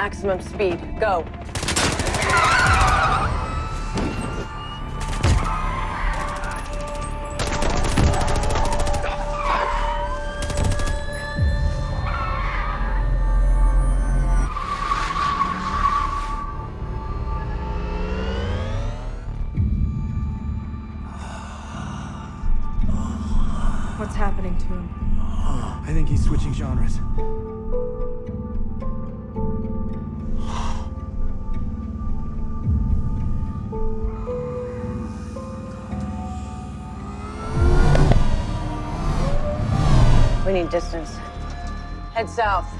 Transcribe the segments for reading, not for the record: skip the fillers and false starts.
Maximum speed. Go. What's happening to him? I think he's switching genres. We need distance. Head south.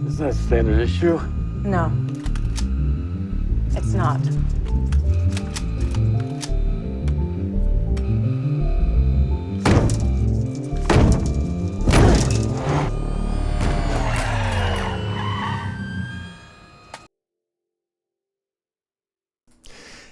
Is that a standard issue? No. It's not.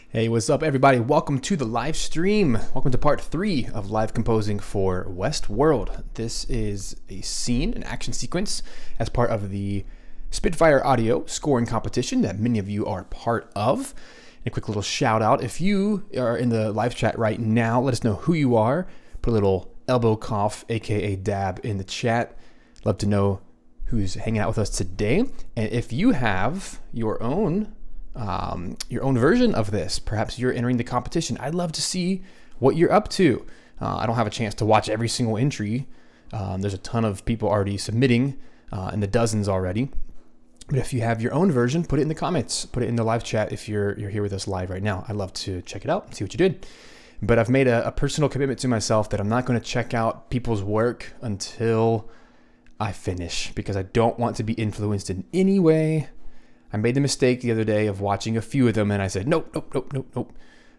Hey, what's up, everybody? Welcome to the live stream. Welcome to part 3 of live composing for Westworld. This is a scene, an action sequence, as part of the Spitfire audio scoring competition that many of you are part of. And a quick little shout out. If you are in the live chat right now, let us know who you are. Put a little elbow cough, aka dab, in the chat. Love to know who's hanging out with us today. And if you have your own version of this, perhaps you're entering the competition, I'd love to see what you're up to. I don't have a chance to watch every single entry. There's a ton of people already submitting, in the dozens already. But if you have your own version, put it in the comments, put it in the live chat if you're here with us live right now. I'd love to check it out and see what you did. But I've made a personal commitment to myself that I'm not going to check out people's work until I finish, because I don't want to be influenced in any way. I made the mistake the other day of watching a few of them, and I said, nope.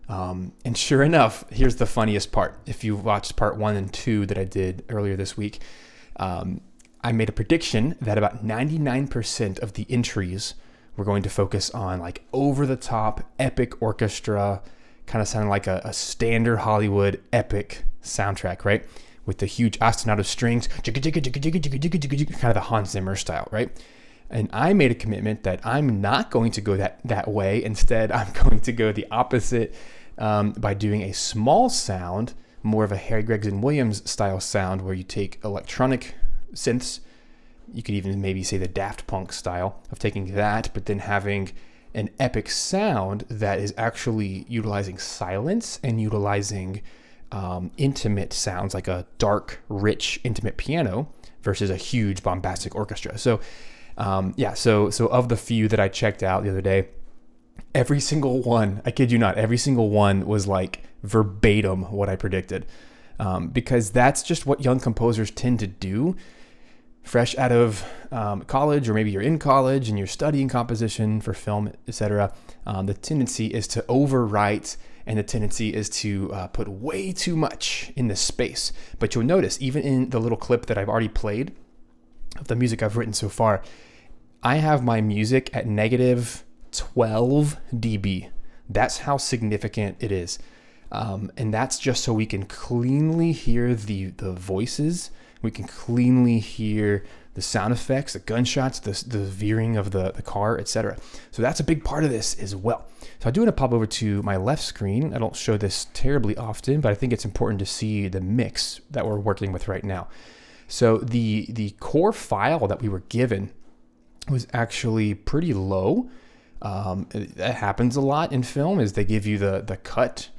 And sure enough, here's the funniest part. If you watched part 1 and 2 that I did earlier this week, I made a prediction that about 99% of the entries were going to focus on like over-the-top epic orchestra, kind of sounding like a standard Hollywood epic soundtrack, right? With the huge ostinato strings, kind of the Hans Zimmer style, right? And I made a commitment that I'm not going to go that way. Instead, I'm going to go the opposite, by doing a small sound, more of a Harry Gregson Williams style sound, where you take electronic synths. You could even maybe say the Daft Punk style of taking that, but then having an epic sound that is actually utilizing silence and utilizing intimate sounds, like a dark, rich, intimate piano versus a huge bombastic orchestra. So so of the few that I checked out the other day, every single one, I kid you not, every single one was like verbatim what I predicted, because that's just what young composers tend to do. Fresh out of college, or maybe you're in college and you're studying composition for film, etc. The tendency is to overwrite, and the tendency is to put way too much in the space. But you'll notice, even in the little clip that I've already played of the music I've written so far, I have my music at negative 12 dB. That's how significant it is. And that's just so we can cleanly hear the voices. We can cleanly hear the sound effects, the gunshots, the veering of the car, etc. So that's a big part of this as well. So I do want to pop over to my left screen. I don't show this terribly often, but I think it's important to see the mix that we're working with right now. So the core file that we were given was actually pretty low. That happens a lot in film, is they give you the cut,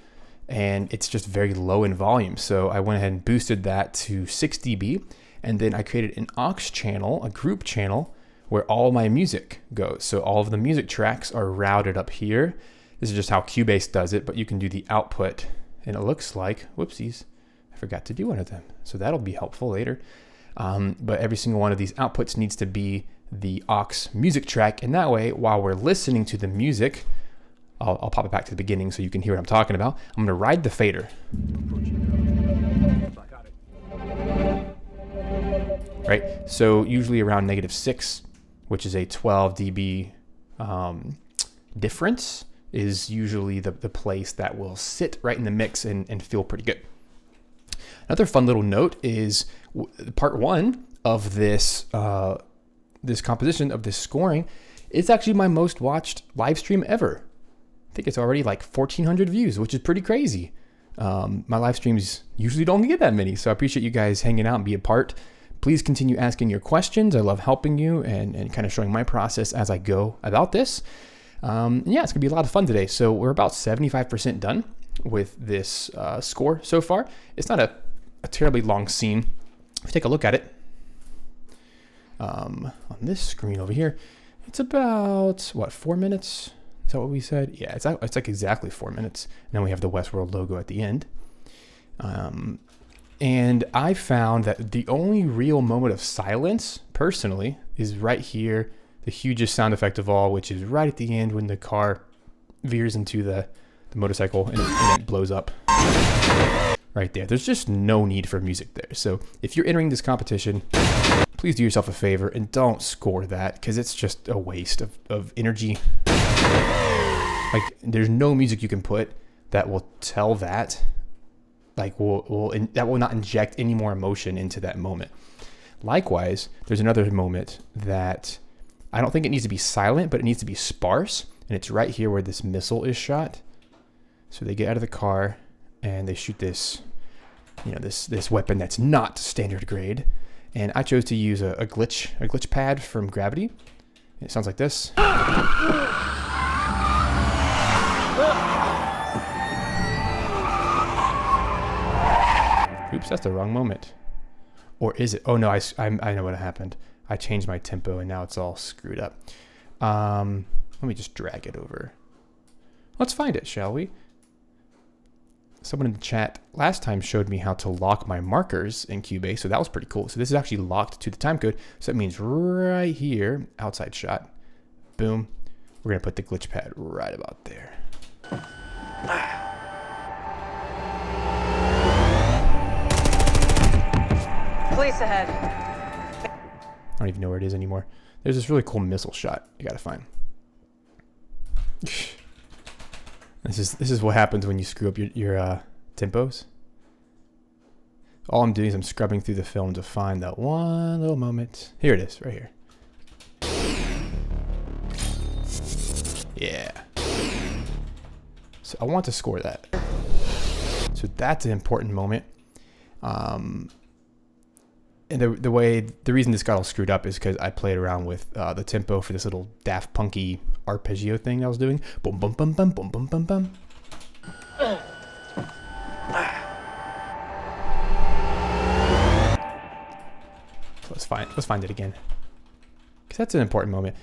and it's just very low in volume. So I went ahead and boosted that to 6 dB, and then I created an aux channel, a group channel, where all my music goes. So all of the music tracks are routed up here. This is just how Cubase does it, but you can do the output, and it looks like, whoopsies, I forgot to do one of them. So that'll be helpful later. But every single one of these outputs needs to be the aux music track. And that way, while we're listening to the music, I'll pop it back to the beginning so you can hear what I'm talking about. I'm going to ride the fader. Right? So usually around -6, which is a 12 dB difference, is usually the place that will sit right in the mix and feel pretty good. Another fun little note is part 1 of this this composition, of this scoring. It's actually my most watched live stream ever. I think it's already like 1,400 views, which is pretty crazy. My live streams usually don't get that many, so I appreciate you guys hanging out and be a part. Please continue asking your questions. I love helping you and kind of showing my process as I go about this. Yeah, it's gonna be a lot of fun today. So we're about 75% done with this score so far. It's not a terribly long scene. If you take a look at it on this screen over here, it's about, what, 4 minutes? Is that what we said? Yeah, it's like exactly 4 minutes. And then we have the Westworld logo at the end. And I found that the only real moment of silence, personally, is right here, the hugest sound effect of all, which is right at the end when the car veers into the motorcycle and it blows up. Right there. There's just no need for music there. So if you're entering this competition, please do yourself a favor and don't score that, because it's just a waste of energy. Like, there's no music you can put that will tell that. Like, that will not inject any more emotion into that moment. Likewise, there's another moment that I don't think it needs to be silent, but it needs to be sparse. And it's right here where this missile is shot. So they get out of the car and they shoot this, this weapon that's not standard grade. And I chose to use a glitch pad from Gravity. It sounds like this. Oops, that's the wrong moment. Or is it? Oh no, I know what happened. I changed my tempo and now it's all screwed up. Let me just drag it over. Let's find it, shall we? Someone in the chat last time showed me how to lock my markers in Cubase, so that was pretty cool. So this is actually locked to the timecode, so that means right here, outside shot, boom, we're gonna put the glitch pad right about there. Police ahead. I don't even know where it is anymore. There's this really cool missile shot you gotta find. This is what happens when you screw up your tempos. All I'm doing is I'm scrubbing through the film to find that one little moment. Here it is, right here. Yeah. So I want to score that. So that's an important moment. And the reason this got all screwed up is because I played around with the tempo for this little Daft Punky arpeggio thing I was doing. Boom, bum, bum, bum, boom, bum, bum, bum. So let's find it again, because that's an important moment.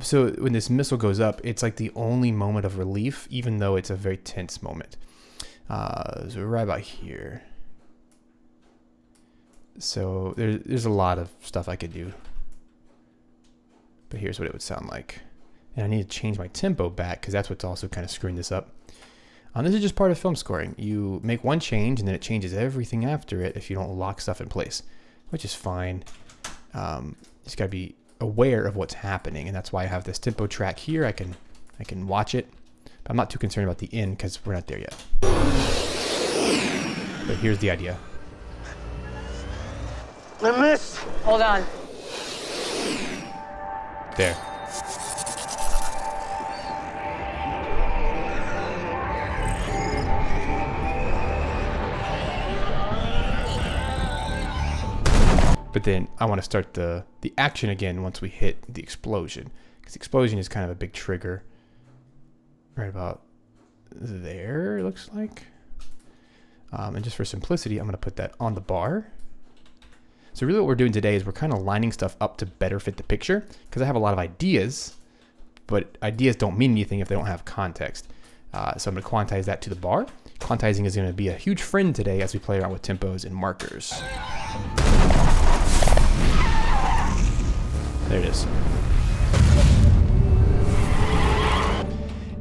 So when this missile goes up, it's like the only moment of relief, even though it's a very tense moment. So right about here. So there's a lot of stuff I could do, but here's what it would sound like. And I need to change my tempo back, because that's what's also kind of screwing this up. This is just part of film scoring. You make one change and then it changes everything after it if you don't lock stuff in place, which is fine. Just gotta be aware of what's happening, and that's why I have this tempo track here. I can watch it, but I'm not too concerned about the end because we're not there yet. But here's the idea. I missed. Hold on. There. But then I want to start the action again once we hit the explosion, because the explosion is kind of a big trigger. Right about there, it looks like. And just for simplicity, I'm going to put that on the bar. So really what we're doing today is we're kind of lining stuff up to better fit the picture, because I have a lot of ideas, but ideas don't mean anything if they don't have context. So I'm going to quantize that to the bar, quantizing is going to be a huge friend today as we play around with tempos and markers. There it is.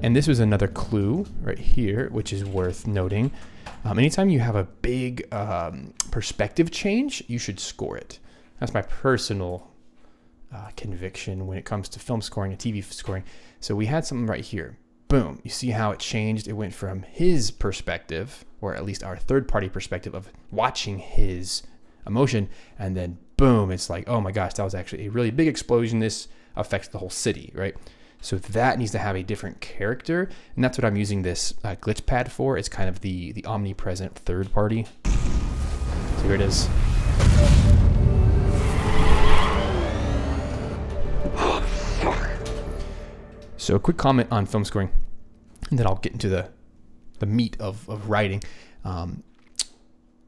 And this was another clue right here, which is worth noting. Anytime you have a big perspective change, you should score it. That's my personal conviction when it comes to film scoring and TV scoring. So we had something right here. Boom. You see how it changed? It went from his perspective, or at least our third-party perspective of watching his emotion, and then boom, it's like, oh my gosh, that was actually a really big explosion. This affects the whole city, right? So that needs to have a different character, and that's what I'm using this glitch pad for. It's kind of the omnipresent third party. So here it is. So a quick comment on film scoring, and then I'll get into the meat of writing.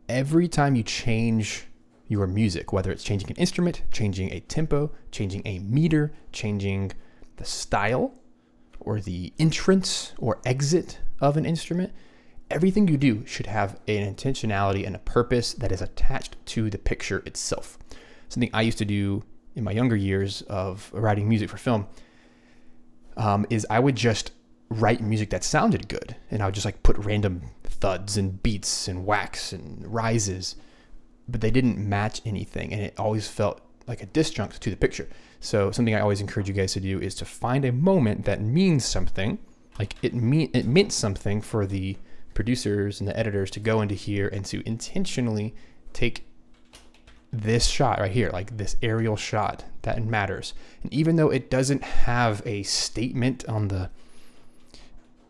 Every time you change your music, whether it's changing an instrument, changing a tempo, changing a meter, changing the style or the entrance or exit of an instrument, everything you do should have an intentionality and a purpose that is attached to the picture itself. Something I used to do in my younger years of writing music for film is I would just write music that sounded good, and I would just like put random thuds and beats and whacks and rises, but they didn't match anything, and it always felt like a disjunct to the picture. So something I always encourage you guys to do is to find a moment that means something, like it meant something for the producers and the editors to go into here and to intentionally take this shot right here, like this aerial shot that matters. And even though it doesn't have a statement on the,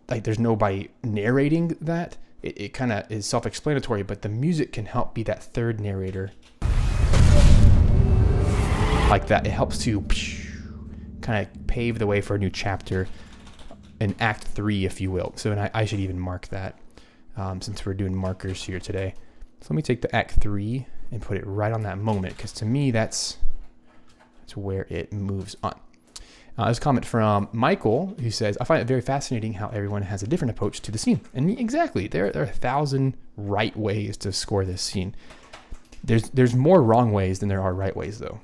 like there's nobody narrating that, it kind of is self-explanatory, but the music can help be that third narrator. Like that, it helps to kind of pave the way for a new chapter, an act 3, if you will. So, and I should even mark that since we're doing markers here today. So let me take the act 3 and put it right on that moment, because to me, that's where it moves on. There's a comment from Michael who says, I find it very fascinating how everyone has a different approach to the scene. And exactly, there are 1,000 right ways to score this scene. There's more wrong ways than there are right ways, though.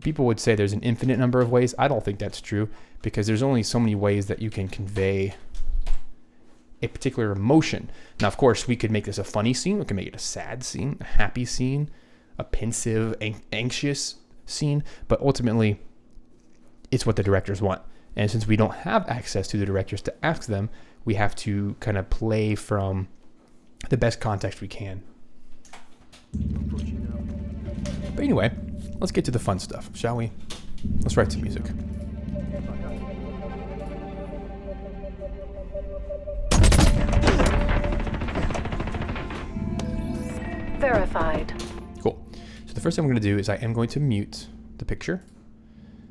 People would say there's an infinite number of ways. I don't think that's true, because there's only so many ways that you can convey a particular emotion. Now, of course, we could make this a funny scene. We can make it a sad scene, a happy scene, a pensive, anxious scene. But ultimately, it's what the directors want. And since we don't have access to the directors to ask them, we have to kind of play from the best context we can. But anyway, let's get to the fun stuff, shall we? Let's write some music. Verified. Cool. So the first thing I'm going to do is I am going to mute the picture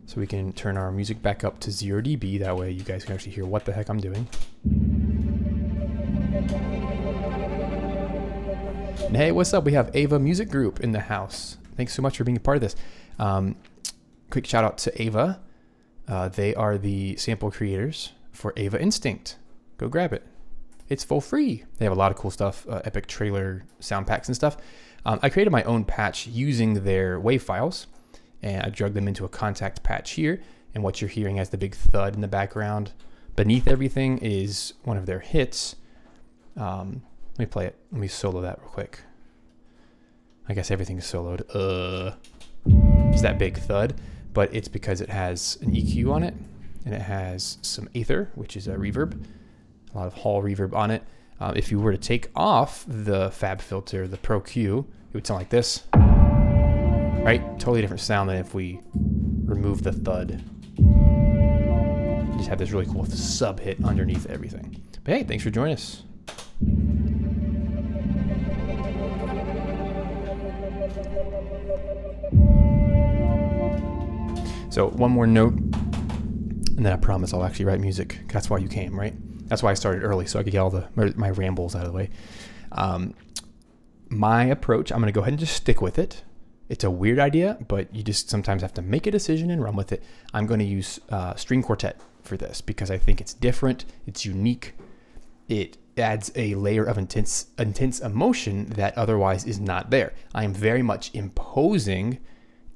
so we can turn our music back up to 0 dB. That way you guys can actually hear what the heck I'm doing. And hey, what's up? We have Ava Music Group in the house. Thanks so much for being a part of this. Quick shout out to Ava. They are the sample creators for Ava Instinct. Go grab it. It's for free. They have a lot of cool stuff, epic trailer sound packs and stuff. I created my own patch using their WAV files, and I drug them into a contact patch here. And what you're hearing as the big thud in the background beneath everything is one of their hits. Let me play it. Let me solo that real quick. I guess everything's soloed. It's that big thud, but it's because it has an EQ on it, and it has some Aether, which is a reverb, a lot of hall reverb on it. If you were to take off the Fab filter, the Pro Q, it would sound like this, right? Totally different sound than if we remove the thud. You just have this really cool sub hit underneath everything. But hey, thanks for joining us. So one more note, and then I promise I'll actually write music. That's why you came, right? That's why I started early, so I could get all my rambles out of the way. My approach, I'm going to go ahead and just stick with it. It's a weird idea, but you just sometimes have to make a decision and run with it. I'm going to use string quartet for this because I think it's different, it's unique, it adds a layer of intense emotion that otherwise is not there. I am very much imposing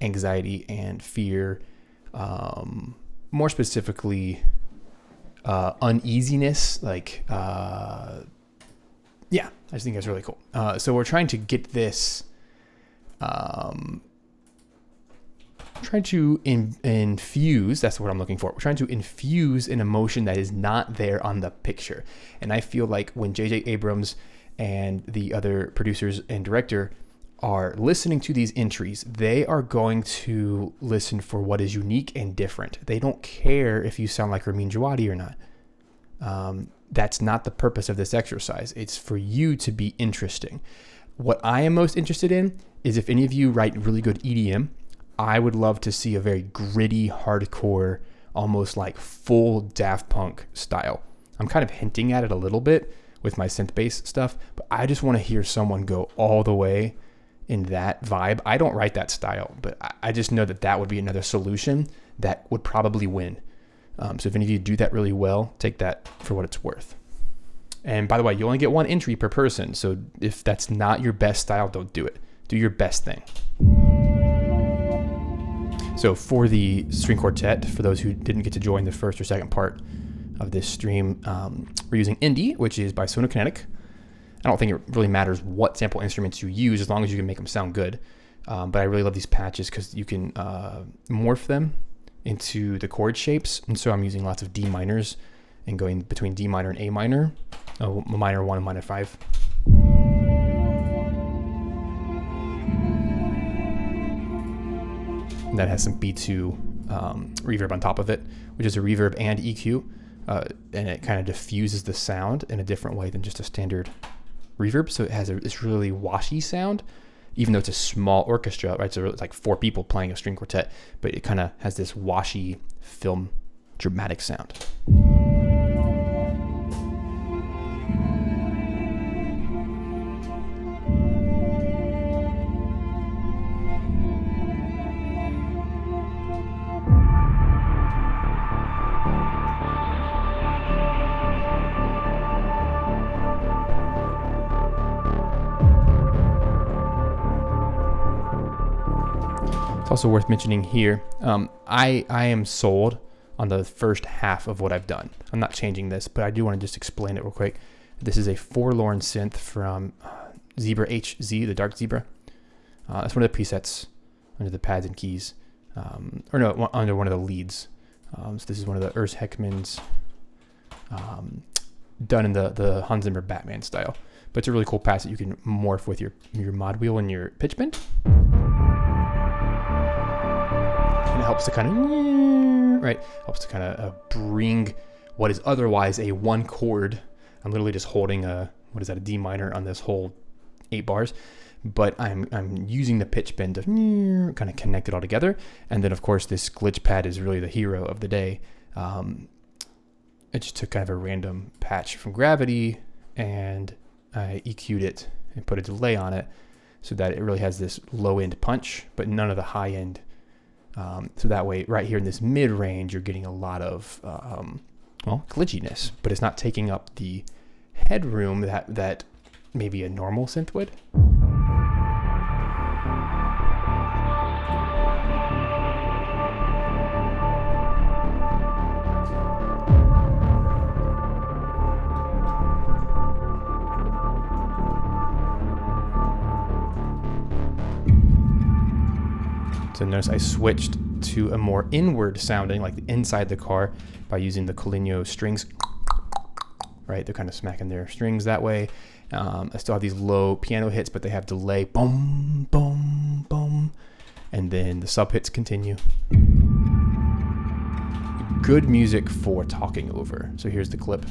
anxiety and fear, more specifically uneasiness, like I just think that's really cool. So we're trying to get this trying to infuse, that's what I'm looking for. We're trying to infuse an emotion that is not there on the picture. And I feel like when J.J. Abrams and the other producers and director are listening to these entries, they are going to listen for what is unique and different. They don't care if you sound like Ramin Djawadi or not. That's not the purpose of this exercise. It's for you to be interesting. What I am most interested in is if any of you write really good EDM, I would love to see a very gritty, hardcore, almost like full Daft Punk style. I'm kind of hinting at it a little bit with my synth bass stuff, but I just want to hear someone go all the way in that vibe. I don't write that style, but I just know that would be another solution that would probably win. So if any of you do that really well, take that for what it's worth. And by the way, you only get one entry per person. So if that's not your best style, don't do it. Do your best thing. So for the string quartet, for those who didn't get to join the first or second part of this stream, we're using Indie, which is by Sonokinetic. I don't think it really matters what sample instruments you use as long as you can make them sound good. But I really love these patches because you can morph them into the chord shapes. And so I'm using lots of D minors and going between D minor and A minor, minor 1 and minor 5. And that has some B2 reverb on top of it, which is a reverb and EQ. And it kind of diffuses the sound in a different way than just a standard reverb. So it has this really washy sound, even though it's a small orchestra, right? So it's like 4 people playing a string quartet, but it kind of has this washy film dramatic sound. Also worth mentioning here, I am sold on the first half of what I've done. I'm not changing this, but I do want to just explain it real quick. This is a Forlorn synth from Zebra HZ, the Dark Zebra. That's one of the presets under the pads and keys, under one of the leads. So this is one of the Urs Heckmann's done in the Hans Zimmer Batman style. But it's a really cool patch that you can morph with your mod wheel and your pitch bend. And it helps to kind of bring what is otherwise a one chord. I'm literally just holding a D minor on this whole 8 bars, but I'm using the pitch bend to kind of connect it all together. And then of course this glitch pad is really the hero of the day. I just took kind of a random patch from Gravity and I EQ'd it and put a delay on it so that it really has this low end punch, but none of the high end. So that way, right here in this mid range, you're getting a lot of glitchiness, but it's not taking up the headroom that maybe a normal synth would. So notice I switched to a more inward sounding, like inside the car, by using the Coligno strings. Right, they're kind of smacking their strings that way. I still have these low piano hits, but they have delay, boom, boom, boom, and then the sub hits continue. Good music for talking over. So here's the clip.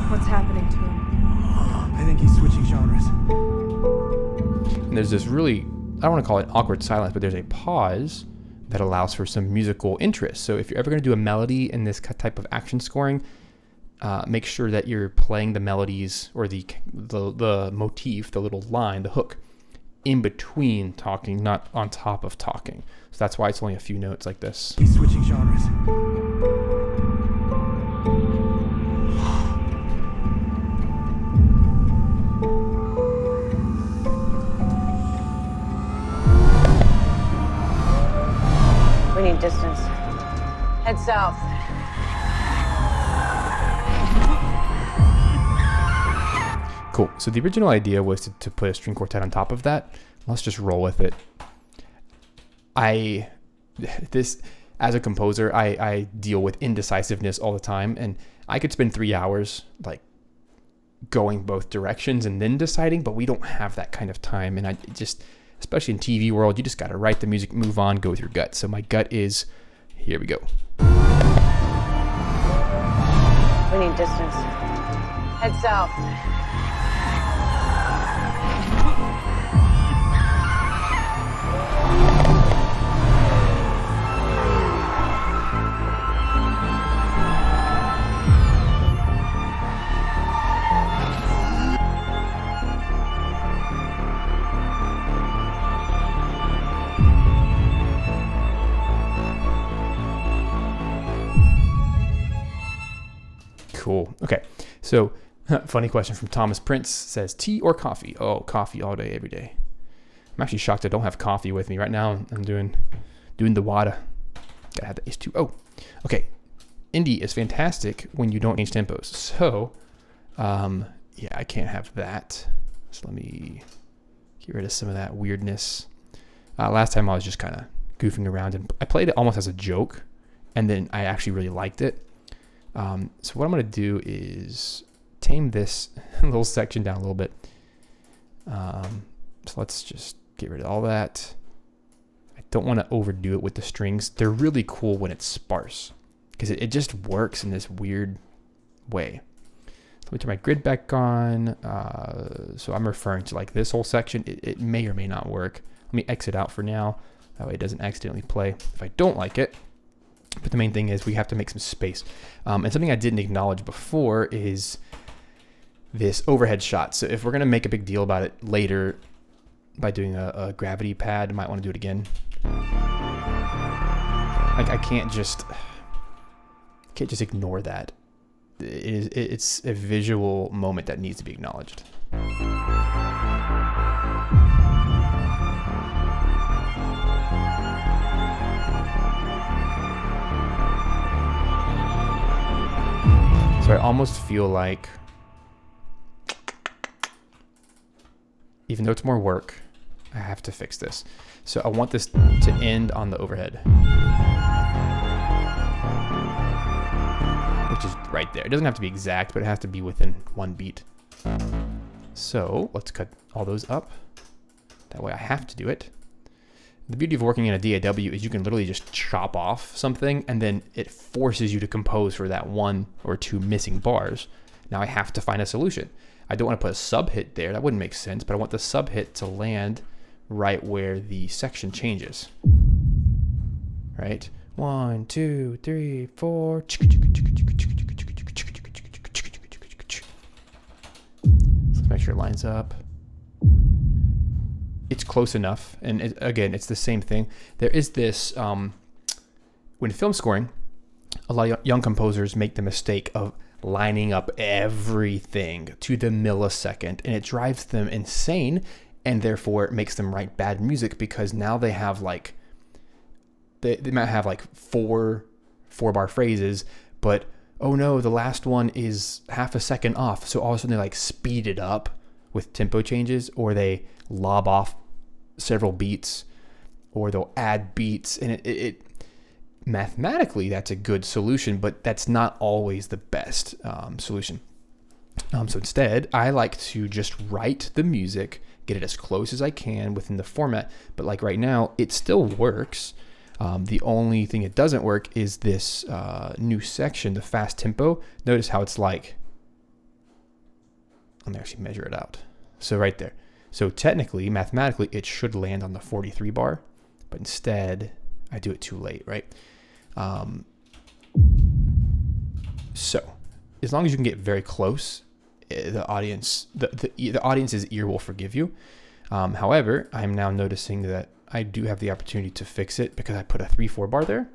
What's happening to him? I think he's switching genres. And there's this really, I don't want to call it awkward silence, but there's a pause that allows for some musical interest. So if you're ever going to do a melody in this type of action scoring, make sure that you're playing the melodies or the motif, the little line, the hook, in between talking, not on top of talking. So that's why it's only a few notes like this. He's switching genres. south. Cool. So the original idea was to put a string quartet on top of that. Let's just roll with it. As a composer, I deal with indecisiveness all the time, and I could spend 3 hours like going both directions and then deciding, but we don't have that kind of time. And I just, especially in TV world, you just got to write the music, move on, go with your gut. So my gut is, here we go. We need distance. Head south. Cool. Okay. So, funny question from Thomas Prince says, tea or coffee? Oh, coffee all day, every day. I'm actually shocked I don't have coffee with me right now. I'm doing the water. Gotta have the H2O. Okay. Indie is fantastic when you don't change tempos. So, yeah, I can't have that. So let me get rid of some of that weirdness. Last time I was just kind of goofing around, and I played it almost as a joke, and then I actually really liked it. So what I'm going to do is tame this little section down a little bit. So let's just get rid of all that. I don't want to overdo it with the strings. They're really cool when it's sparse because it just works in this weird way. Let me turn my grid back on. So I'm referring to like this whole section. It may or may not work. Let me exit out for now. That way it doesn't accidentally play if I don't like it. But the main thing is we have to make some space. And something I didn't acknowledge before is this overhead shot. So if we're going to make a big deal about it later by doing a gravity pad, I might want to do it again. Like I can't just ignore that. It's a visual moment that needs to be acknowledged. So I almost feel like, even though it's more work, I have to fix this. So I want this to end on the overhead, which is right there. It doesn't have to be exact, but it has to be within one beat. So let's cut all those up. That way I have to do it. The beauty of working in a DAW is you can literally just chop off something and then it forces you to compose for that 1 or 2 missing bars. Now I have to find a solution. I don't want to put a sub hit there. That wouldn't make sense, but I want the sub hit to land right where the section changes. Right? 1, 2, 3, 4. So let's make sure it lines up. It's close enough, and again, it's the same thing. There is this, when film scoring, a lot of young composers make the mistake of lining up everything to the millisecond, and it drives them insane, and therefore it makes them write bad music because now they have like, they might have like four bar phrases, but oh no, the last one is half a second off, so all of a sudden they like speed it up with tempo changes, or they lob off several beats, or they'll add beats, and it mathematically that's a good solution, but that's not always the best solution. So instead, I like to just write the music, get it as close as I can within the format, but like right now, it still works. The only thing it doesn't work is this new section, the fast tempo. Notice how it's like, let me actually measure it out. So right there. So technically, mathematically, it should land on the 43 bar, but instead I do it too late, right? So as long as you can get very close, the audience's ear will forgive you. However, I'm now noticing that I do have the opportunity to fix it because I put a 3/4 bar there.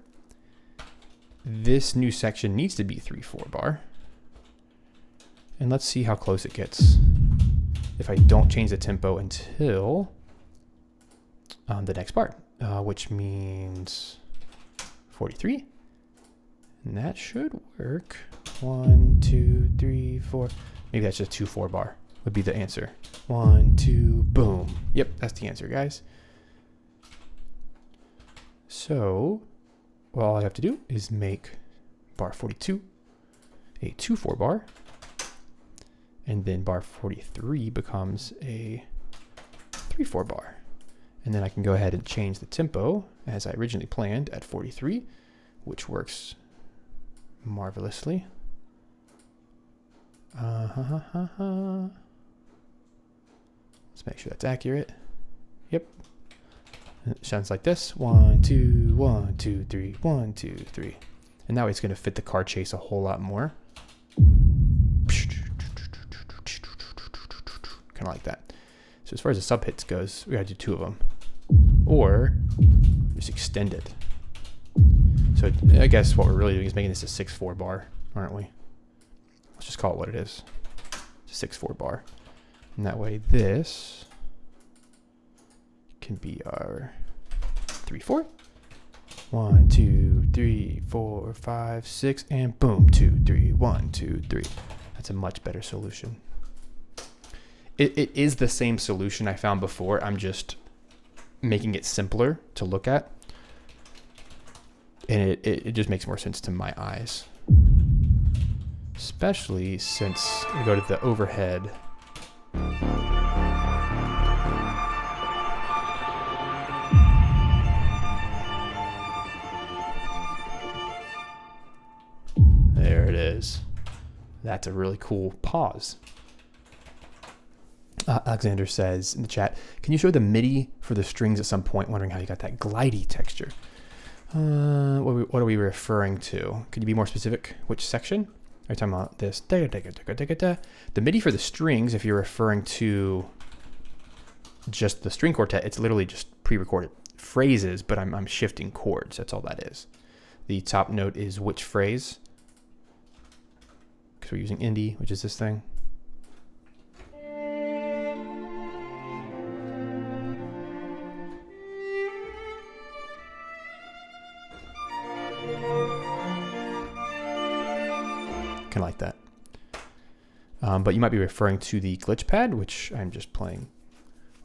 This new section needs to be 3/4 bar. And let's see how close it gets if I don't change the tempo until the next part, which means 43. And that should work. 1, 2, 3, 4. Maybe that's just 2 4-bar would be the answer. 1, 2, boom. Yep, that's the answer, guys. So, well, all I have to do is make bar 42 a 2 4-bar. And then bar 43 becomes a 3 4-bar. And then I can go ahead and change the tempo as I originally planned at 43, which works marvelously. Let's make sure that's accurate. Yep. It sounds like this. 1, 2, 1, 2, 3, 1, 2, 3. And that way it's going to fit the car chase a whole lot more. Kind of like that. So as far as the sub hits goes, we gotta do 2 of them, or just extend it. So I guess what we're really doing is making this a 6 4-bar, aren't we? Let's just call it what it is. It's a 6 4-bar, and that way this can be our 3 4. 1, 2, 3, 4, 5, 6, and boom, 2, 3, 1, 2, 3. That's a much better solution. It is the same solution I found before. I'm just making it simpler to look at. And it just makes more sense to my eyes. Especially since we go to the overhead. There it is. That's a really cool pause. Alexander says in the chat, can you show the MIDI for the strings at some point? Wondering how you got that glidey texture. What are we referring to? Could you be more specific? Which section? Are you talking about this? The MIDI for the strings, if you're referring to just the string quartet, it's literally just pre-recorded phrases, but I'm shifting chords. That's all that is. The top note is which phrase? Because we're using indie, which is this thing. Kind of like that. But you might be referring to the glitch pad, which I'm just playing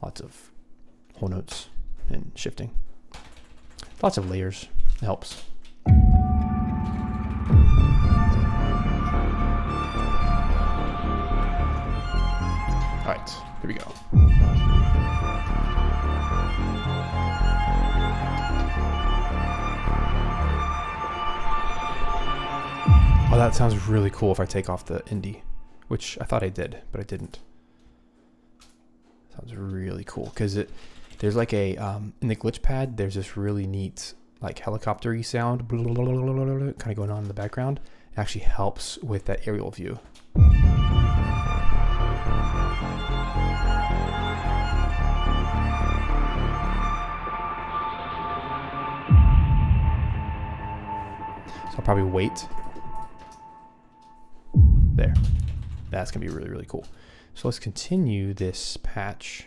lots of whole notes and shifting. Lots of layers. It helps. All right, here we go. Oh, that sounds really cool if I take off the indie, which I thought I did, but I didn't. Sounds really cool because there's like a in the glitch pad there's this really neat like helicopter-y sound kind of going on in the background. It actually helps with that aerial view. So I'll probably wait. There. That's going to be really, really cool. So let's continue this patch.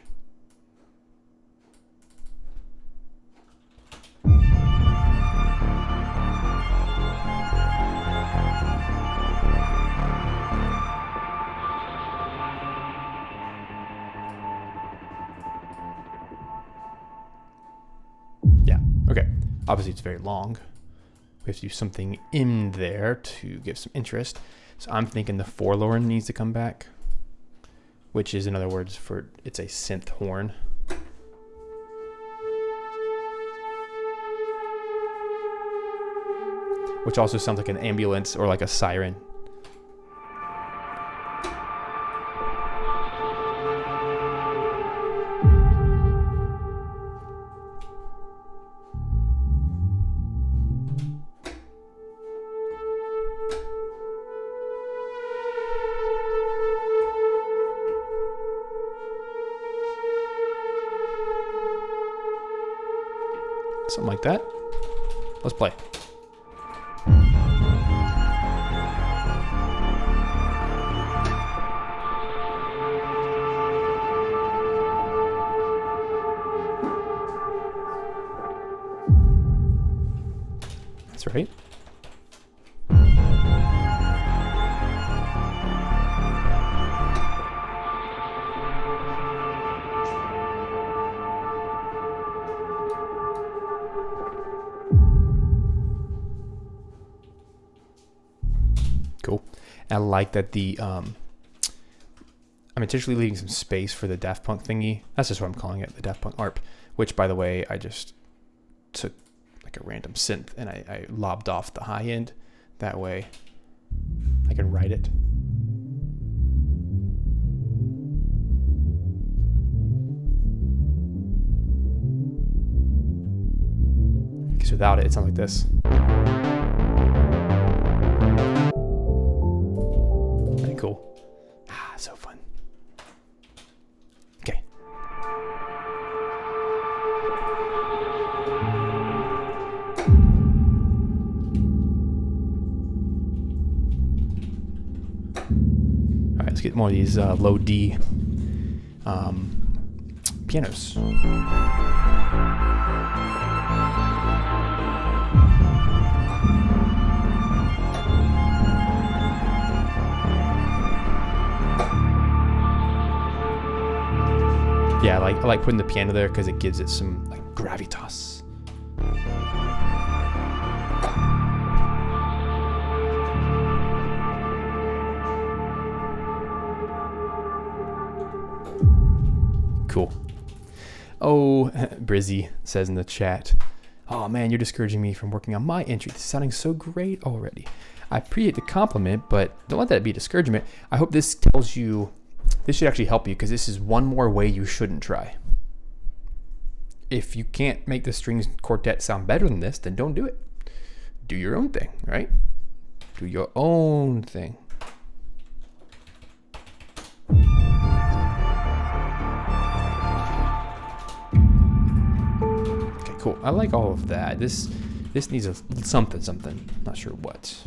Yeah, okay. Obviously it's very long. We have to do something in there to give some interest. So I'm thinking the forlorn needs to come back, which is in other words for it's a synth horn. Which also sounds like an ambulance or like a siren. Something like that. Let's play. That's right. I like that the I'm intentionally leaving some space for the Daft Punk thingy. That's just what I'm calling it, the Daft Punk ARP, which, by the way, I just took like a random synth and I lobbed off the high end. That way I can write it. Because without it, it sounds like this. Pretty cool. Ah, so fun. Okay. All right, let's get more of these low D pianos. Yeah, I like putting the piano there because it gives it some like gravitas. Cool. Oh, Brizzy says in the chat, "Oh man, you're discouraging me from working on my entry. This is sounding so great already." I appreciate the compliment, but don't let that be discouragement. I hope this tells you, this should actually help you, because this is one more way you shouldn't try. If you can't make the strings quartet sound better than this, then don't do it. Do your own thing, right? Do your own thing. Okay, cool. I like all of that. This needs a something. Not sure what.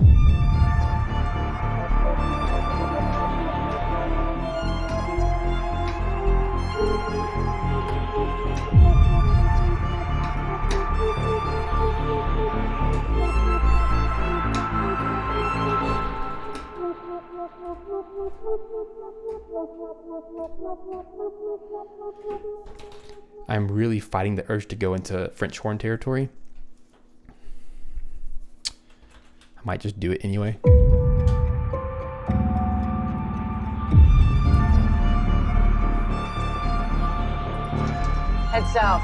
I'm really fighting the urge to go into French horn territory. I might just do it anyway. Head south.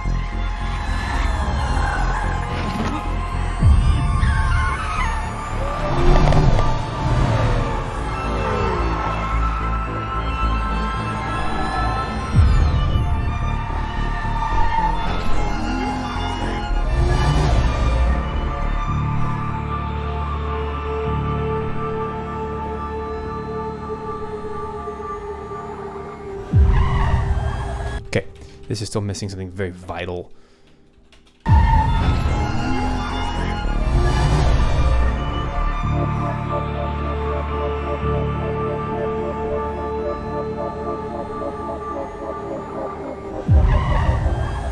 Okay, this is still missing something very vital.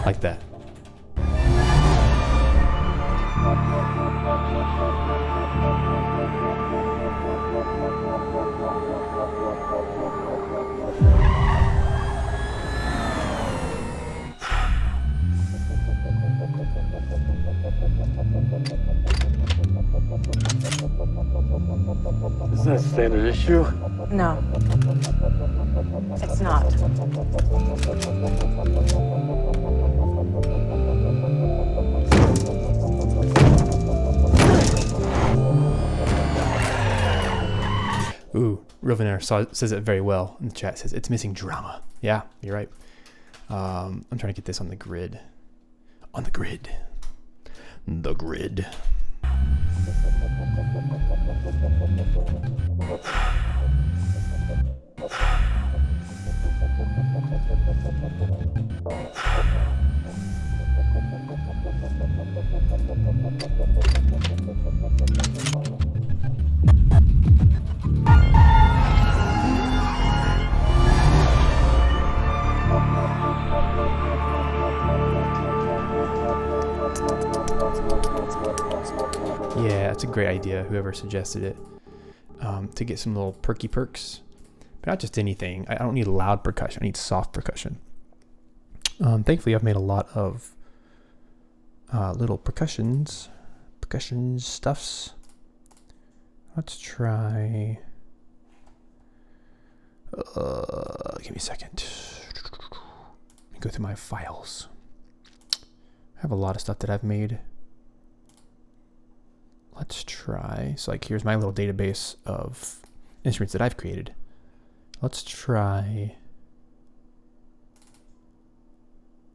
Like that. Is that a standard issue? No. It's not. Ooh, Rilvener says it very well in the chat. Says it's missing drama. Yeah, you're right. I'm trying to get this on the grid. On the grid. The grid. Yeah, that's a great idea, whoever suggested it, to get some little perky perks, but not just anything. I don't need loud percussion, I need soft percussion. Thankfully, I've made a lot of little percussion stuffs. Let's try Give me a second. Let me go through my files. I have a lot of stuff that I've made. Let's try. So like here's my little database of instruments that I've created. Let's try.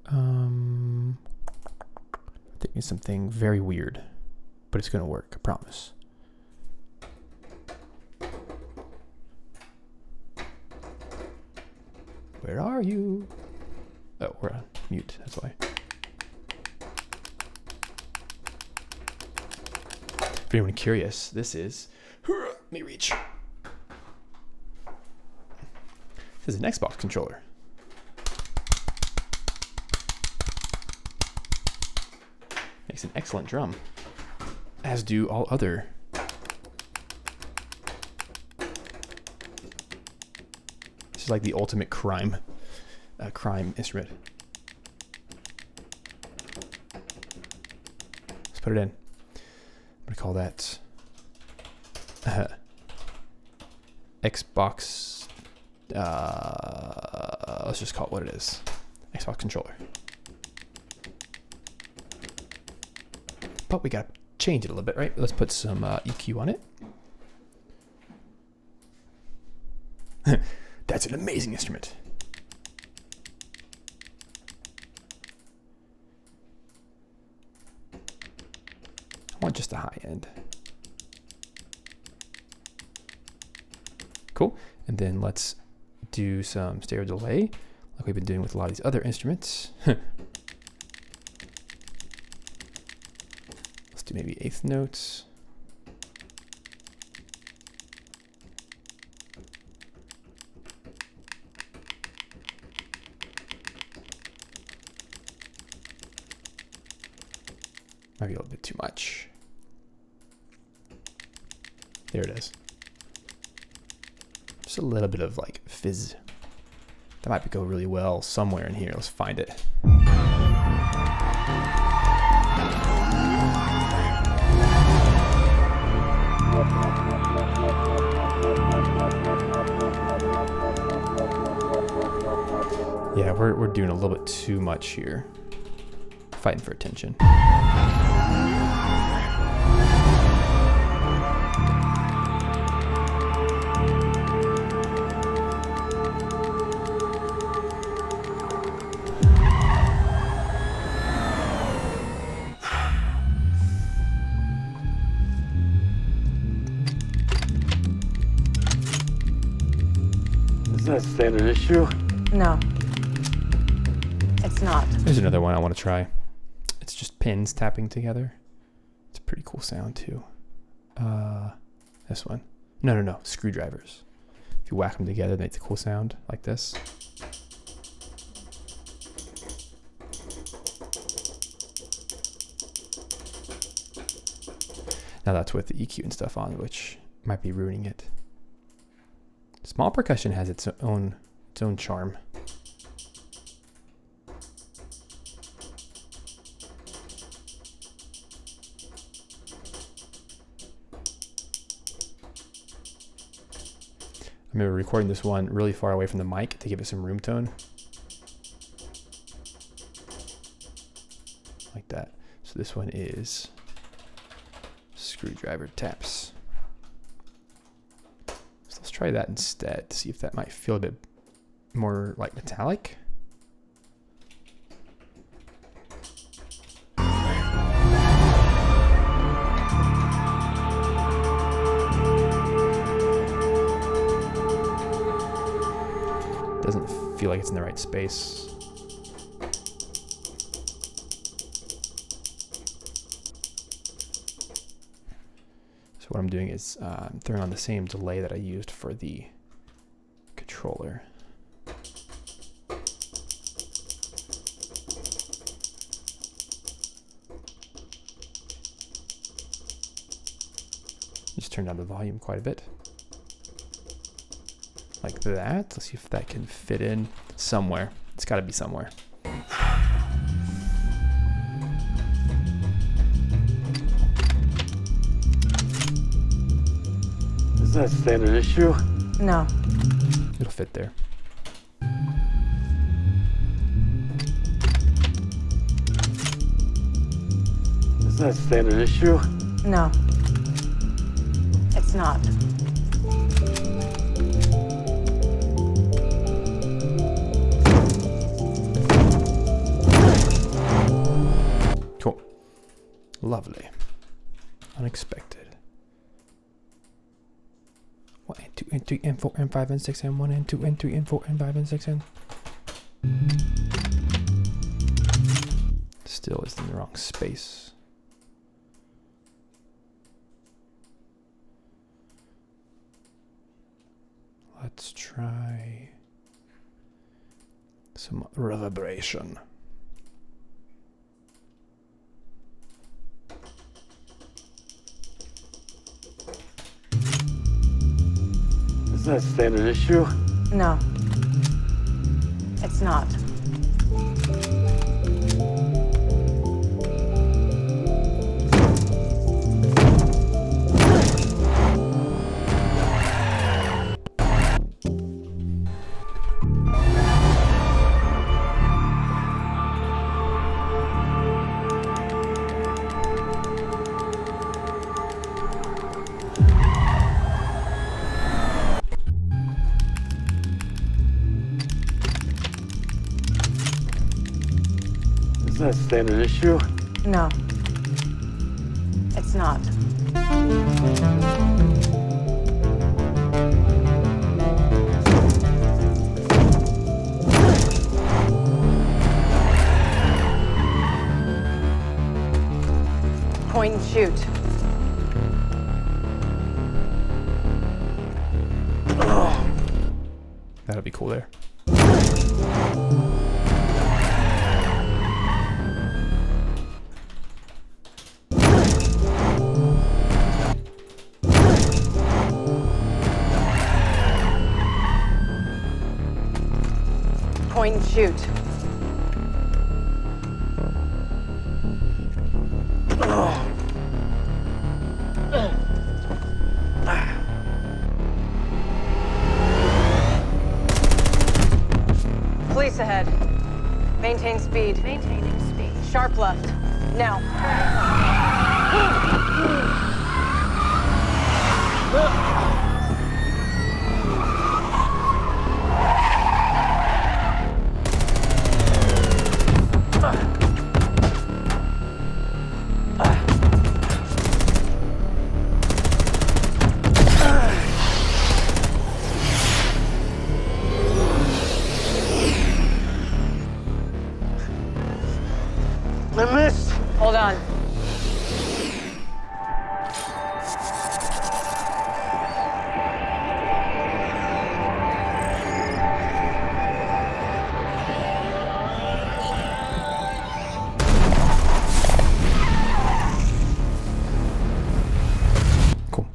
I'm thinking something very weird, but it's gonna work, I promise. Where are you? Oh, we're on mute, that's why. For anyone curious, this is, let me reach. This is an Xbox controller. Makes an excellent drum, as do all other. This is like the ultimate crime instrument. Let's put it in. I'm gonna call that Xbox. Let's just call it what it is. Xbox controller. But we gotta change it a little bit, right? Let's put some EQ on it. That's an amazing instrument. I want just a high end. Cool. And then let's do some stereo delay like we've been doing with a lot of these other instruments. Let's do maybe eighth notes. Might be a little bit too much. There it is. Just a little bit of like fizz. That might go really well somewhere in here. Let's find it. Yeah, we're doing a little bit too much here. Fighting for attention. Is that a standard issue? No. It's not. There's another one I want to try. It's just pins tapping together. It's a pretty cool sound too. This one. No. Screwdrivers. If you whack them together, they make a cool sound like this. Now that's with the EQ and stuff on, which might be ruining it. Small percussion has its own charm. I remember recording this one really far away from the mic to give it some room tone. Like that. So this one is screwdriver taps. So let's try that instead to see if that might feel a bit more like metallic. Doesn't feel like it's in the right space. So what I'm doing is I'm throwing on the same delay that I used for the controller. Just turn down the volume quite a bit. Like that. Let's see if that can fit in somewhere. It's got to be somewhere. Is that a standard issue? No. It'll fit there. Is that a standard issue? No. It's not. Cool. Lovely. Unexpected. 1 and 2 and 3 and 4 and 5 and 6 and 1 and 2 and 3 and 4 and 5 and 6 and... Still is in the wrong space. Let's try some reverberation. Is that a standard issue? No. It's not. Is that a standard issue? No. It's not. Point and shoot. That'll be cool there. Point and shoot. Police ahead. Maintain speed. Maintaining speed. Sharp left. Now. I missed! Hold on. Cool. All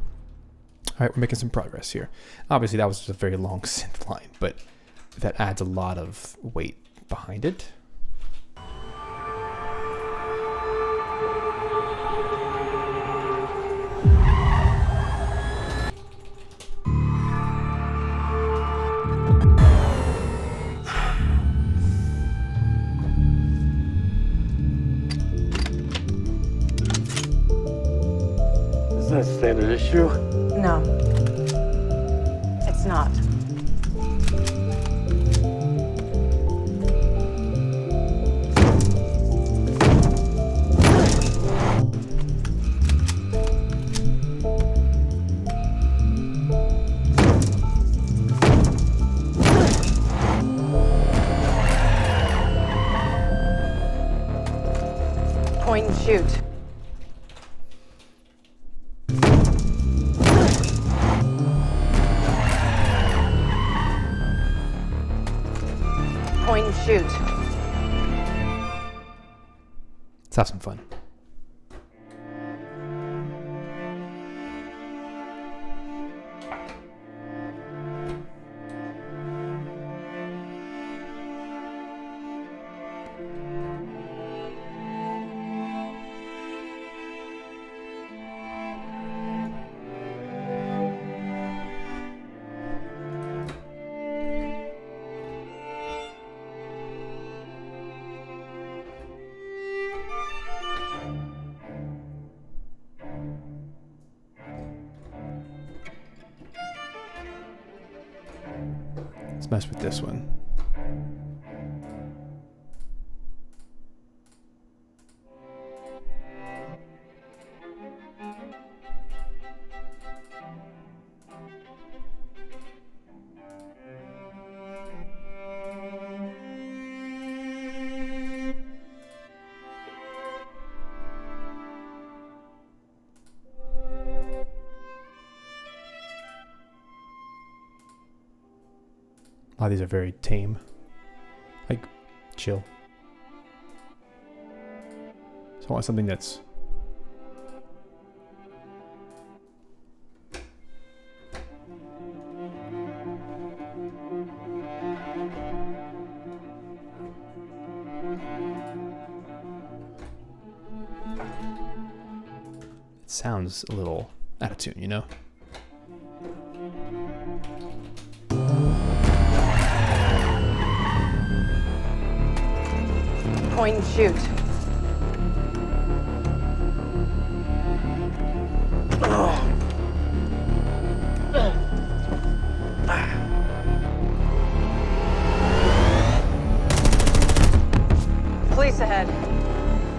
right, we're making some progress here. Obviously, that was just a very long synth line, but that adds a lot of weight behind it. Is that a standard issue? No. It's not. Point and shoot. Point and shoot. Let's have some fun. Let's mess with this one. A lot of these are very tame. Like, chill. So I want something that's... It sounds a little out of tune, you know? Point and shoot. Police ahead.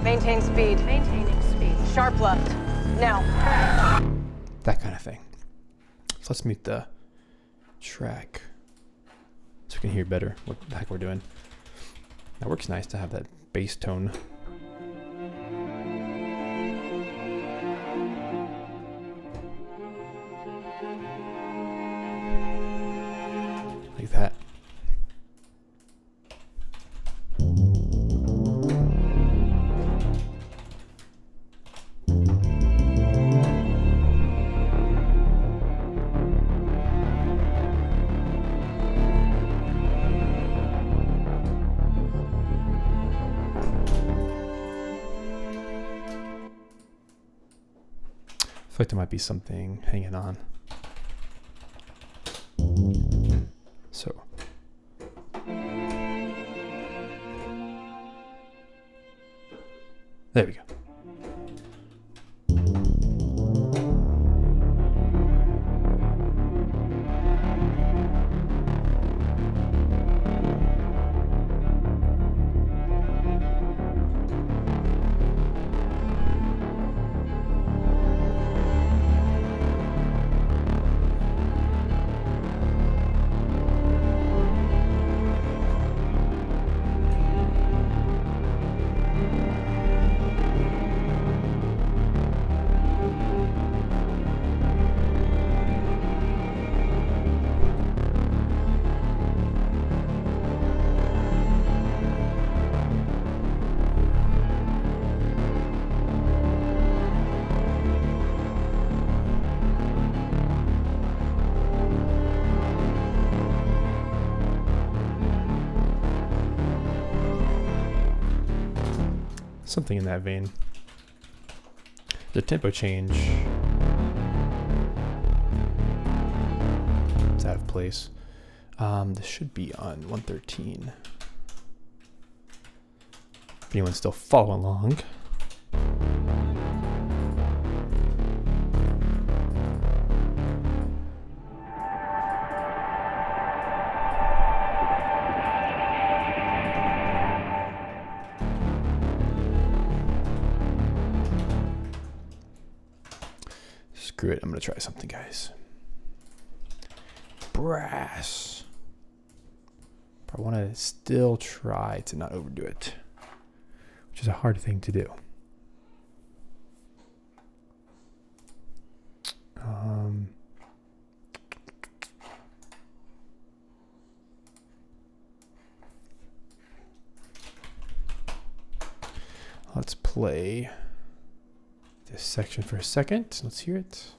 Maintain speed. Maintaining speed. Sharp left. Now. That kind of thing. So let's mute the track so we can hear better what the heck we're doing. That works nice to have that bass tone. Like that. I feel like there might be something hanging on. So. There we go. Something in that vein. The tempo change. It's out of place. This should be on 113. If anyone's still following along. Screw it, I'm gonna try something, guys. Brass. But I want to still try to not overdo it, which is a hard thing to do. Let's play this section for a second. Let's hear it.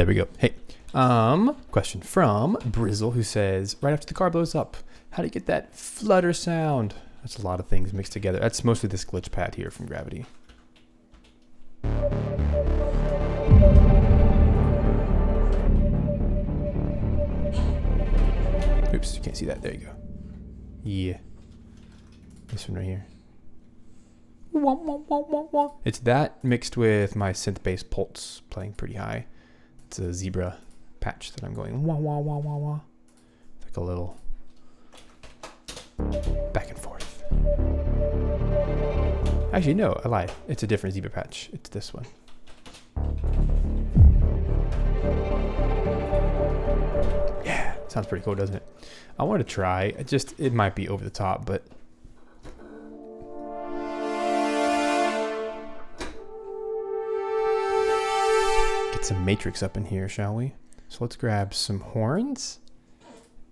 There we go. Hey, question from Brizzle, who says, right after the car blows up, how do you get that flutter sound? That's a lot of things mixed together. That's mostly this glitch pad here from Gravity. Oops, you can't see that. There you go. Yeah. This one right here. Wah, wah, wah, wah, wah. It's that mixed with my synth bass pulse playing pretty high. It's a zebra patch that I'm going wah wah wah wah wah. It's like a little back and forth. Actually, no, I lied. It's a different zebra patch. It's this one. Yeah, sounds pretty cool, doesn't it? I want to try. It might be over the top, but get some matrix up in here, shall we? So let's grab some horns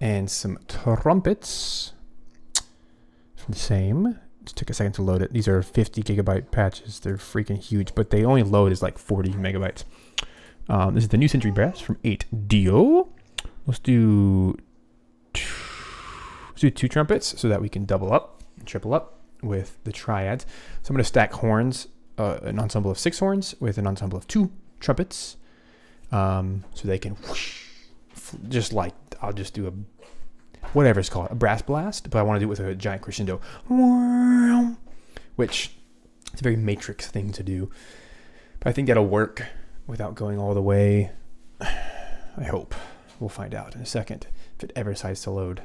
and some trumpets from the same. Just took a second to load it. These are 50 gigabyte patches. They're freaking huge, but they only load as like 40 megabytes. This is the New Century Brass from 8Dio. Let's do two trumpets so that we can double up and triple up with the triads. So I'm going to stack horns, an ensemble of 6 horns with an ensemble of 2 trumpets, so they can whoosh, just like, I'll just do a, whatever it's called, a brass blast, but I want to do it with a giant crescendo, which is a very Matrix thing to do. But I think that'll work without going all the way. I hope. We'll find out in a second if it ever decides to load.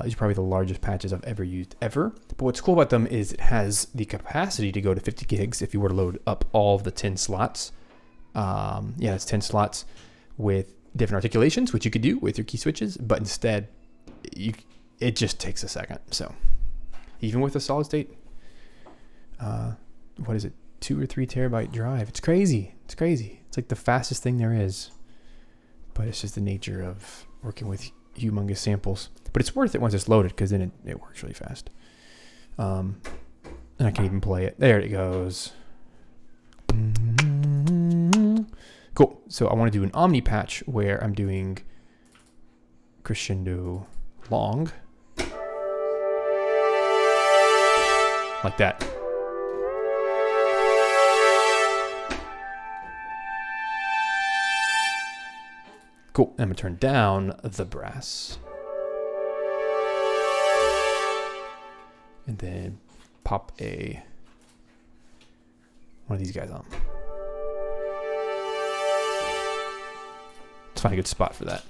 These are probably the largest patches I've ever used ever. But what's cool about them is it has the capacity to go to 50 gigs if you were to load up all of the 10 slots. Yeah, it's 10 slots with different articulations, which you could do with your key switches, but instead it just takes a second. So even with a solid state, what is it, 2 or 3 terabyte drive? It's crazy. It's crazy. It's like the fastest thing there is, but it's just the nature of working with humongous samples. But it's worth it once it's loaded, because then it works really fast. And I can even play it. There it goes. Cool. So I want to do an omni patch where I'm doing crescendo long, like that. Cool. I'm going to turn down the brass. And then pop one of these guys on. Let's find a good spot for that.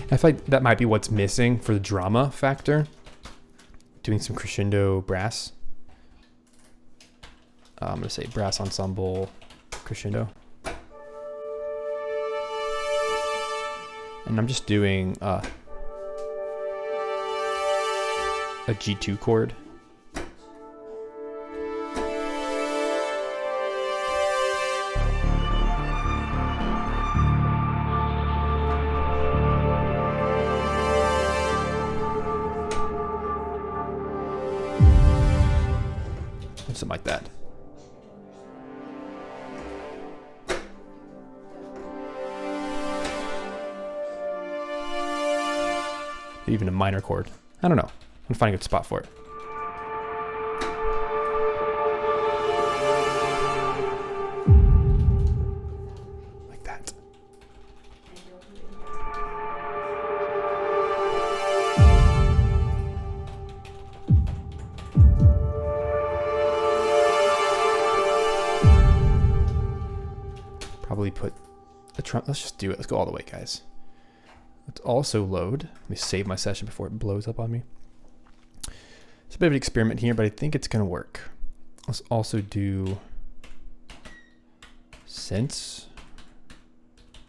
I feel like that might be what's missing for the drama factor. Doing some crescendo brass. I'm going to say brass ensemble crescendo. And I'm just doing a G2 chord. Something like that. Even a minor chord. I don't know. I'm finding a good spot for it. Like that. Probably put the trump. Let's just do it. Let's go all the way, guys. Let's also load. Let me save my session before it blows up on me. It's a bit of an experiment here, but I think it's going to work. Let's also do synths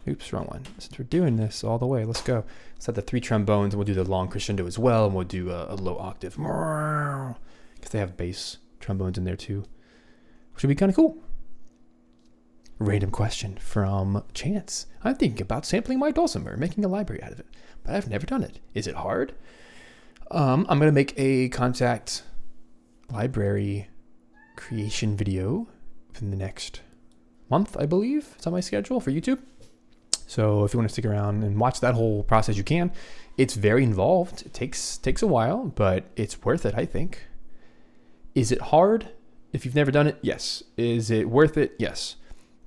Oops, wrong one. Since we're doing this all the way, let's go. Let's have the 3 trombones, and we'll do the long crescendo as well, and we'll do a low octave. Because they have bass trombones in there too, which would be kind of cool. Random question from Chance. I'm thinking about sampling my dulcimer, making a library out of it, but I've never done it. Is it hard? I'm going to make a Contact library creation video in the next month, I believe. It's on my schedule for YouTube. So if you want to stick around and watch that whole process, you can. It's very involved. It takes a while, but it's worth it, I think. Is it hard? If you've never done it, yes. Is it worth it? Yes.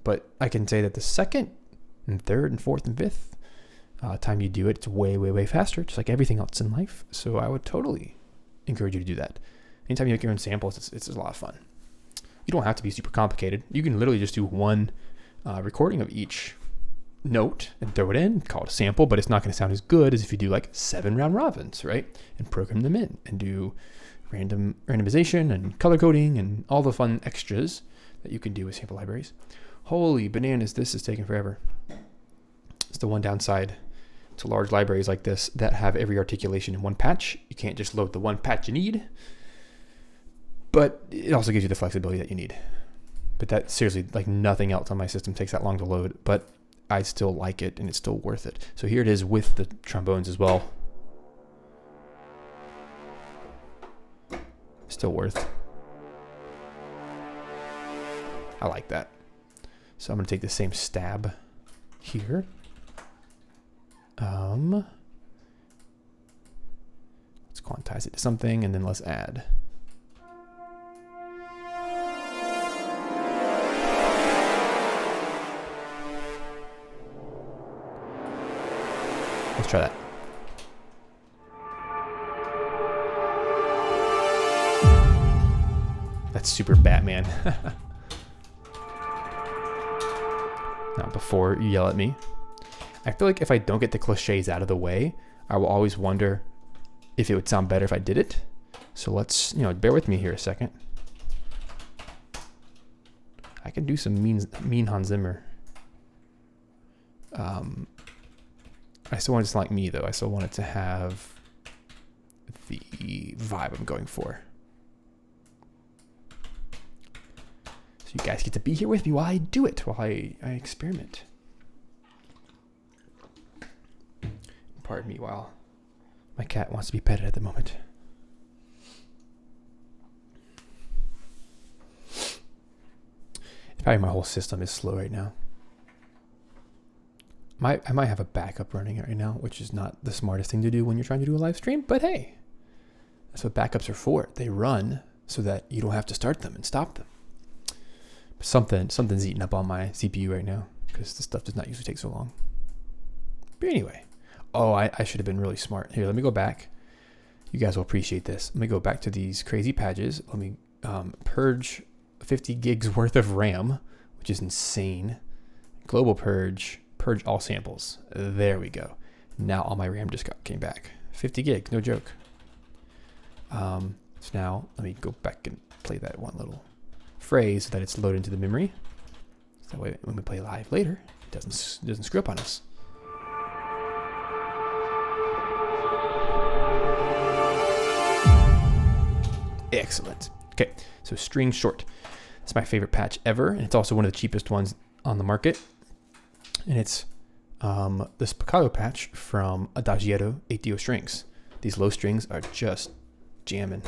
But I can say that the second and third and fourth and fifth time you do it, it's way, way, way faster, just like everything else in life. So I would totally encourage you to do that. Anytime you make your own samples, it's a lot of fun. You don't have to be super complicated. You can literally just do one recording of each note and throw it in, call it a sample, but it's not going to sound as good as if you do like 7 round robins, right? And program them in and do randomization and color coding and all the fun extras that you can do with sample libraries. Holy bananas, this is taking forever. It's the one downside to large libraries like this that have every articulation in one patch. You can't just load the one patch you need, but it also gives you the flexibility that you need. But that seriously, like nothing else on my system takes that long to load, but I still like it and it's still worth it. So here it is with the trombones as well. Still worth. I like that. So I'm going to take the same stab here. Let's quantize it to something and then let's add. Let's try that. That's super Batman. Now, before you yell at me, I feel like if I don't get the cliches out of the way, I will always wonder if it would sound better if I did it. So let's, bear with me here a second. I can do some mean Hans Zimmer. I still want it to sound like me, though. I still want it to have the vibe I'm going for. So you guys get to be here with me while I do it, while I experiment. Pardon me while my cat wants to be petted at the moment. Probably my whole system is slow right now. I might have a backup running right now, which is not the smartest thing to do when you're trying to do a live stream, but hey, that's what backups are for. They run so that you don't have to start them and stop them. Something's eating up on my CPU right now because this stuff does not usually take so long. But anyway, I should have been really smart. Here, let me go back. You guys will appreciate this. Let me go back to these crazy patches. Let me purge 50 gigs worth of RAM, which is insane. Global purge all samples. There we go. Now all my RAM just came back. 50 gigs, no joke. So now let me go back and play that one little phrase so that it's loaded into the memory. So that way when we play live later, it doesn't screw up on us. Excellent. Okay, so string short. It's my favorite patch ever, and it's also one of the cheapest ones on the market. And it's the Spiccato patch from Adagietto 8dio strings. These low strings are just jamming.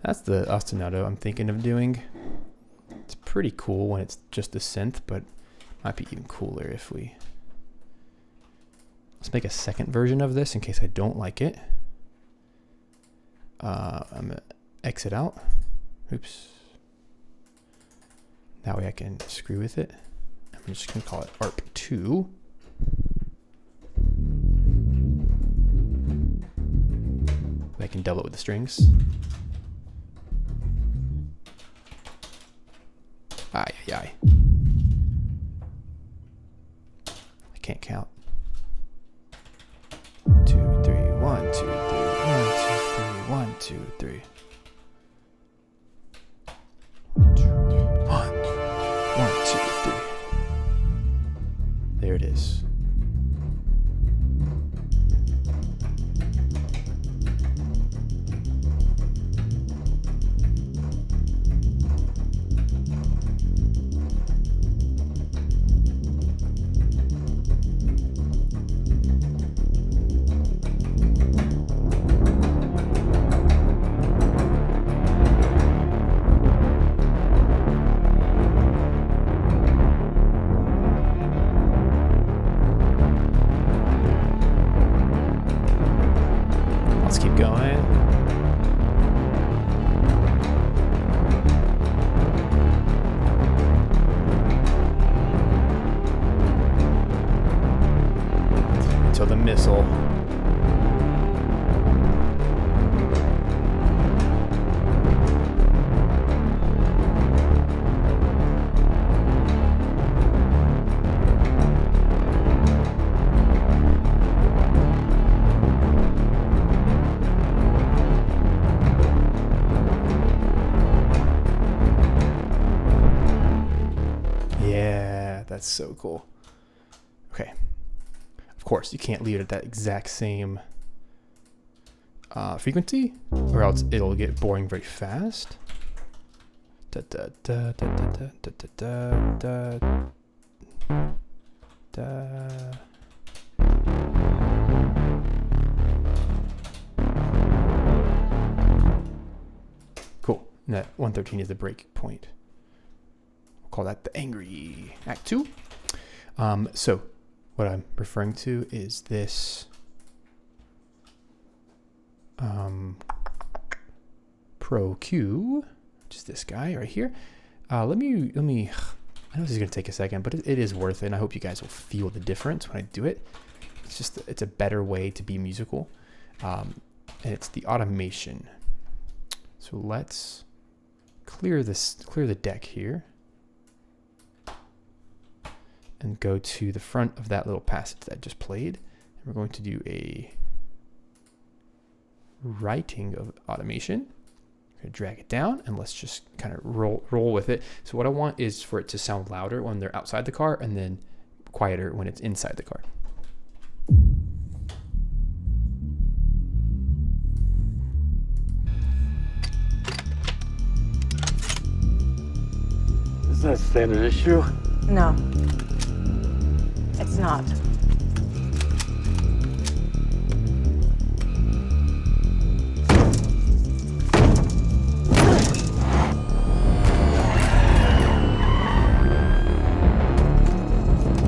That's the ostinato I'm thinking of doing. It's pretty cool when it's just a synth, but might be even cooler if we... Let's make a second version of this in case I don't like it. I'm gonna exit out. Oops. That way I can screw with it. I'm just gonna call it ARP2. I can double it with the strings. Aye. can't count. 2, 3, 1, 2, 3, 1, 2, 3, 1, 2, 3. 1, 2, 3. There it is. Let's keep going. Until the missile. That's so cool. Okay. Of course, you can't leave it at that exact same frequency, or else it'll get boring very fast. Da, da, da, da, da, da, da, da, da. Cool. And that 113 is the break point. Call that the angry act 2. So what I'm referring to is this Pro Q, which is this guy right here. Let me I know this is gonna take a second, but it is worth it, and I hope you guys will feel the difference when I do it. It's a better way to be musical, and it's the automation. So let's clear the deck here and go to the front of that little passage that I just played. And we're going to do a writing of automation. I'm gonna drag it down and let's just kind of roll with it. So what I want is for it to sound louder when they're outside the car and then quieter when it's inside the car. Is that a standard issue? No. It's not.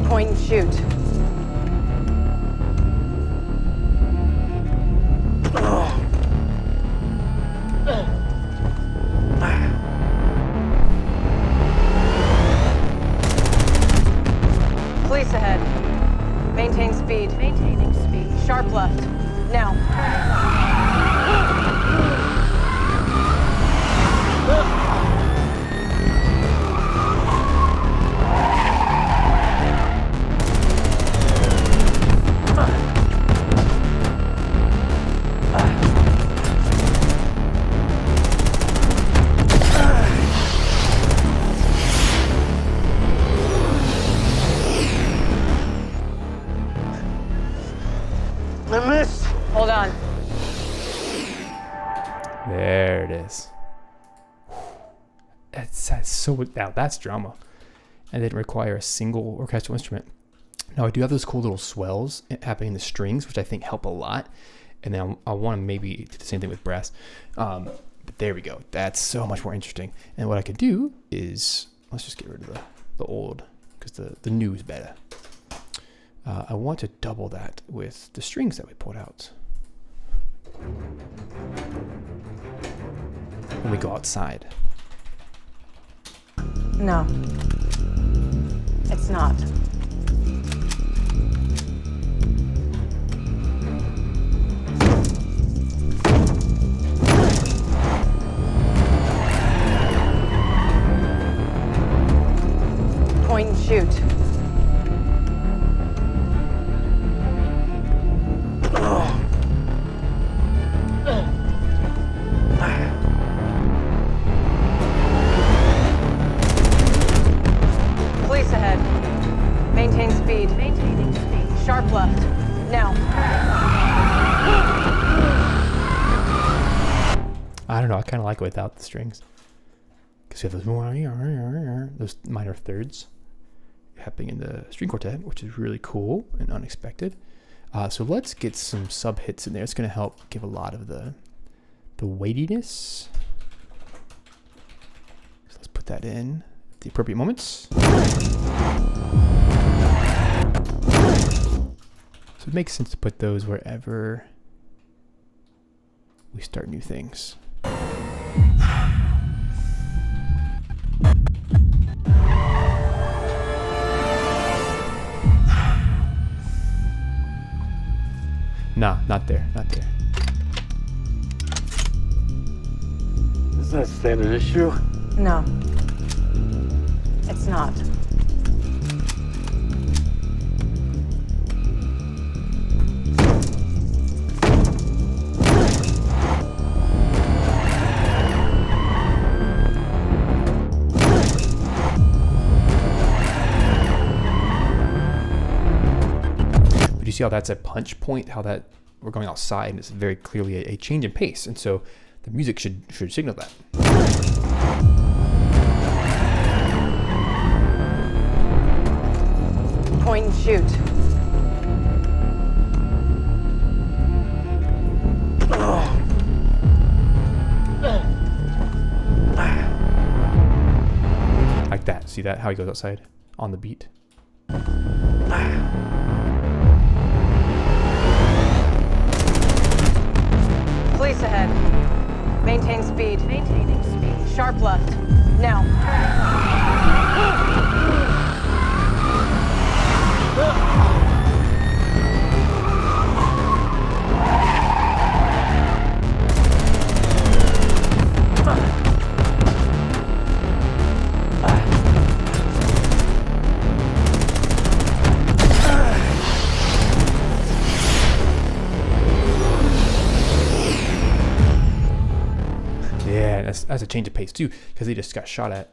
Point and shoot. Police ahead. Maintain speed. Maintaining speed. Sharp left. Now. I missed. Hold on. There it is. That's so, now that's drama. And didn't require a single orchestral instrument. Now I do have those cool little swells happening in the strings, which I think help a lot. And then I want to maybe do the same thing with brass. But there we go. That's so much more interesting. And what I could do is, let's just get rid of the old, because the new is better. I want to double that with the strings that we pulled out when we go outside. No. It's not. Point and shoot. kind of like it without the strings. Because we have those minor thirds happening in the string quartet, which is really cool and unexpected. So let's get some sub hits in there. It's going to help give a lot of the weightiness. So let's put that in at the appropriate moments. So it makes sense to put those wherever we start new things. Nah, not there, not there. Isn't that standard issue? No. It's not. But you see how that's a punch point, how that we're going outside and it's very clearly a change in pace. And so the music should signal that. Point and shoot. Like that. See that? How he goes outside on the beat. Police ahead. Maintain speed. Maintaining speed. Sharp left. Now. Yeah, that's a change of pace too, because he just got shot at.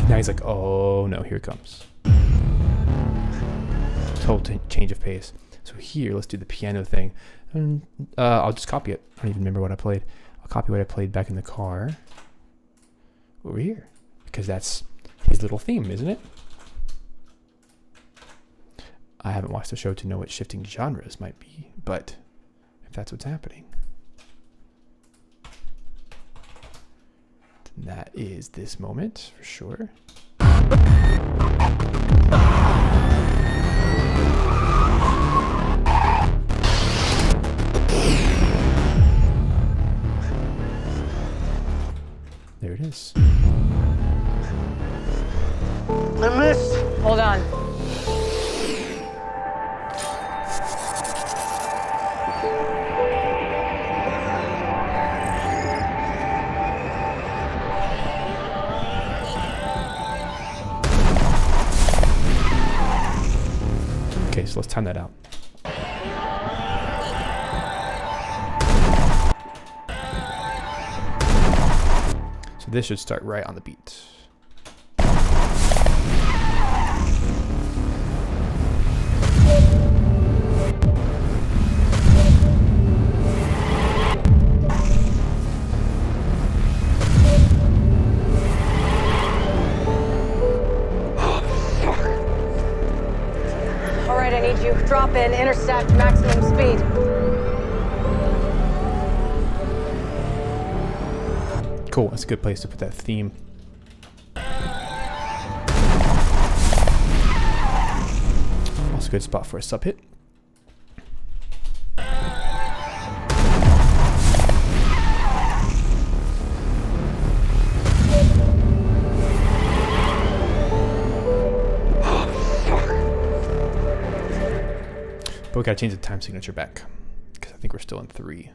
Now he's like, oh no, here it comes. Total change of pace. So here, let's do the piano thing. And I'll just copy it. I don't even remember what I played. I'll copy what I played back in the car over here, because that's his little theme, isn't it? I haven't watched the show to know what shifting genres might be, but if that's what's happening, then that is this moment for sure. There it is. I missed. Hold on. Okay, so let's time that out. So this should start right on the beat. All right, I need you. Drop in, intersect, maximum speed. Cool, that's a good place to put that theme. Also a good spot for a sub hit. But we gotta change the time signature back, because I think we're still in 3.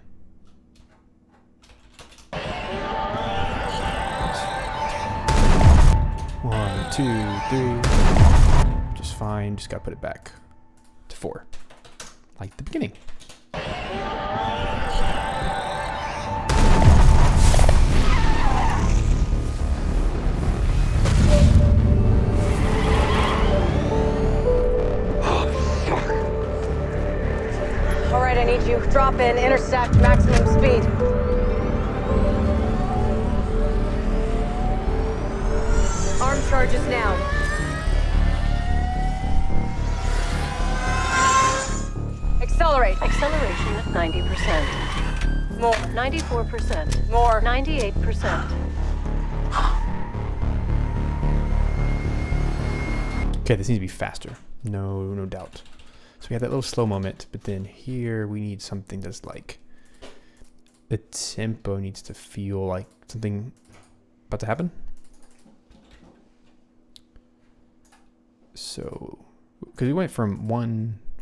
One, 2, 3. Just fine. Just gotta put it back to 4, like the beginning. All right, I need you. Drop in, intersect, maximum speed. charges now. Accelerate. Acceleration at 90%. More. 94%. More. 98%. Okay, this needs to be faster. No doubt. So we have that little slow moment, but then here we need something that's like the tempo needs to feel like something about to happen. So, because we went from what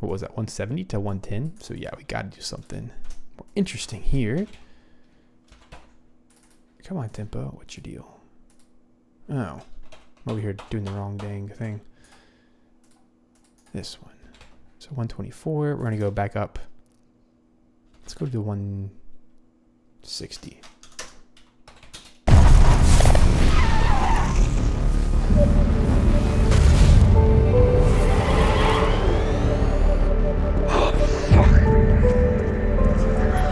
was that, 170 to 110. So yeah, we got to do something more interesting here. Come on, tempo. What's your deal? Oh, I'm over here doing the wrong dang thing. This one. So 124. We're going to go back up. Let's go to the 160.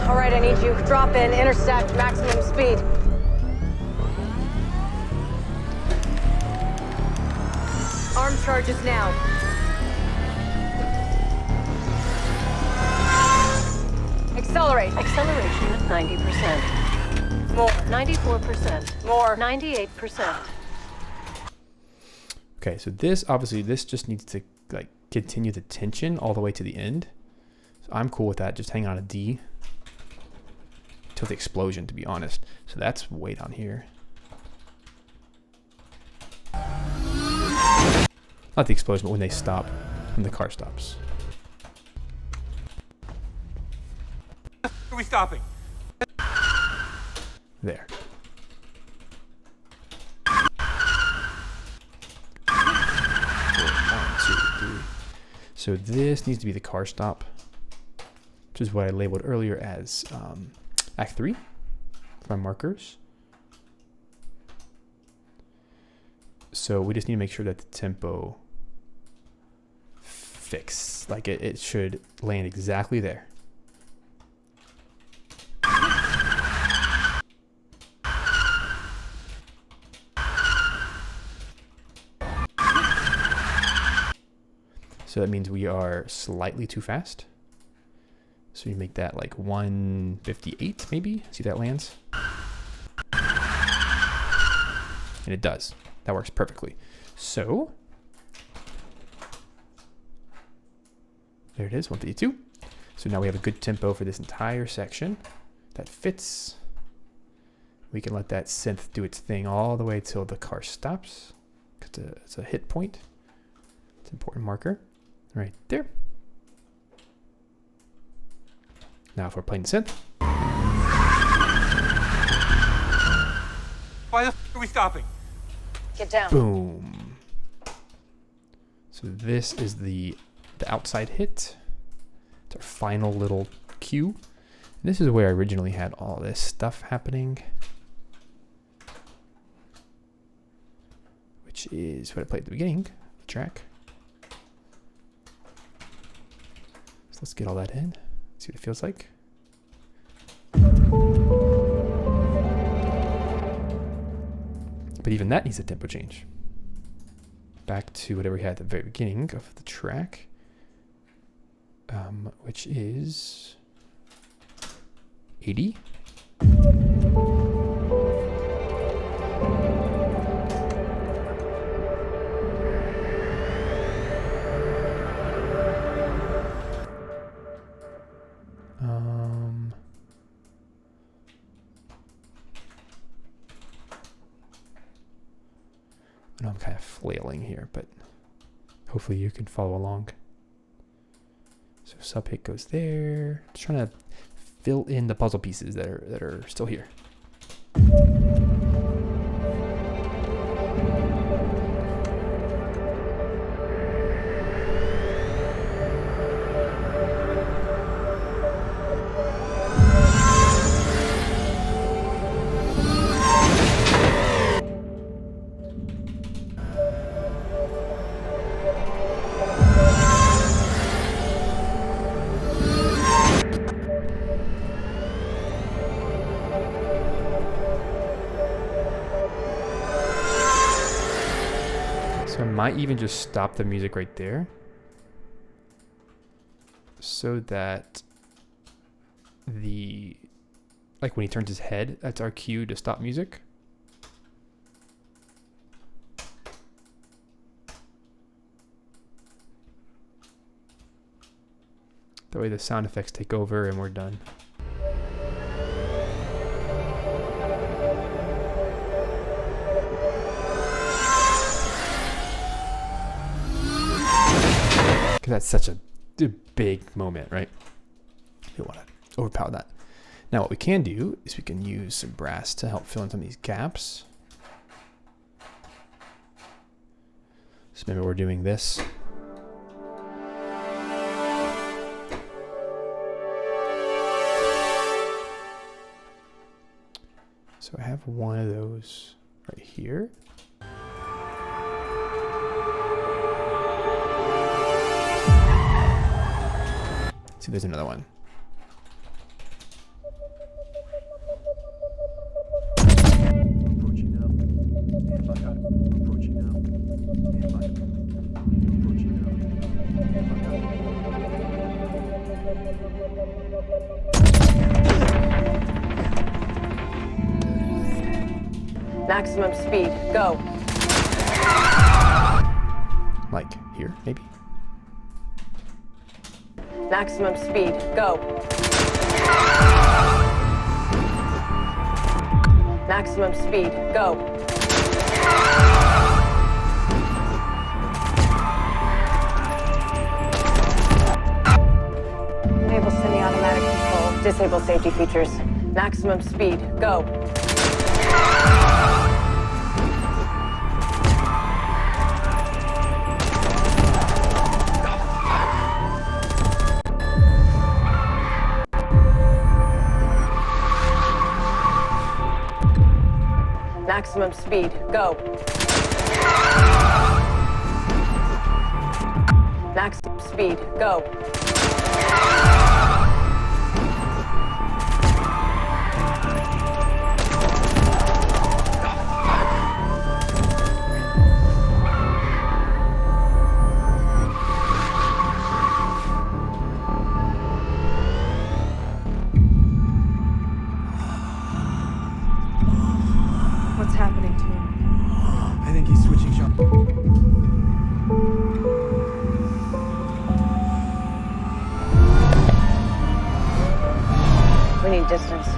All right, I need you. Drop in, intersect, maximum speed. Arm charges now. Accelerate. Acceleration at 90%. More. 94%. More. 98%. Okay, so this just needs to like continue the tension all the way to the end. So I'm cool with that. Just hang on a D till the explosion, to be honest. So that's way down here. Not the explosion, but when they stop, when the car stops. Are we stopping? There. One, two, three. So this needs to be the car stop, which is what I labeled earlier as Act 3 for my markers. So we just need to make sure that the tempo fix, like it should land exactly there. So that means we are slightly too fast. So you make that like 158 maybe. See if that lands. And it does. That works perfectly. So there it is, 152. So now we have a good tempo for this entire section that fits. We can let that synth do its thing all the way till the car stops. It's a hit point. It's an important marker right there. Now if we're playing the synth. Why the f are we stopping? Get down. Boom. So this is the outside hit. It's our final little cue. And this is where I originally had all this stuff happening, which is what I played at the beginning of the track. So let's get all that in, see what it feels like. But even that needs a tempo change. Back to whatever we had at the very beginning of the track, which is 80. I know I'm kind of flailing here, but hopefully you can follow along. So sub hit goes there. Just trying to fill in the puzzle pieces that are still here. So I might even just stop the music right there, so that the, like when he turns his head, that's our cue to stop music. That way the sound effects take over and we're done. Because that's such a big moment, right? You don't want to overpower that. Now what we can do is we can use some brass to help fill in some of these gaps. So maybe we're doing this. So I have one of those right here. See, there's another one. Approaching now. Stand by. Approaching now. Stand by. Approaching now. Maximum speed, go. Like here, maybe? Maximum speed, go. Maximum speed, go. Enable semi-automatic control, disable safety features. Maximum speed, go. Maximum speed, go. Maximum speed, go. What's happening to him? I think he's switching genres. We need distance.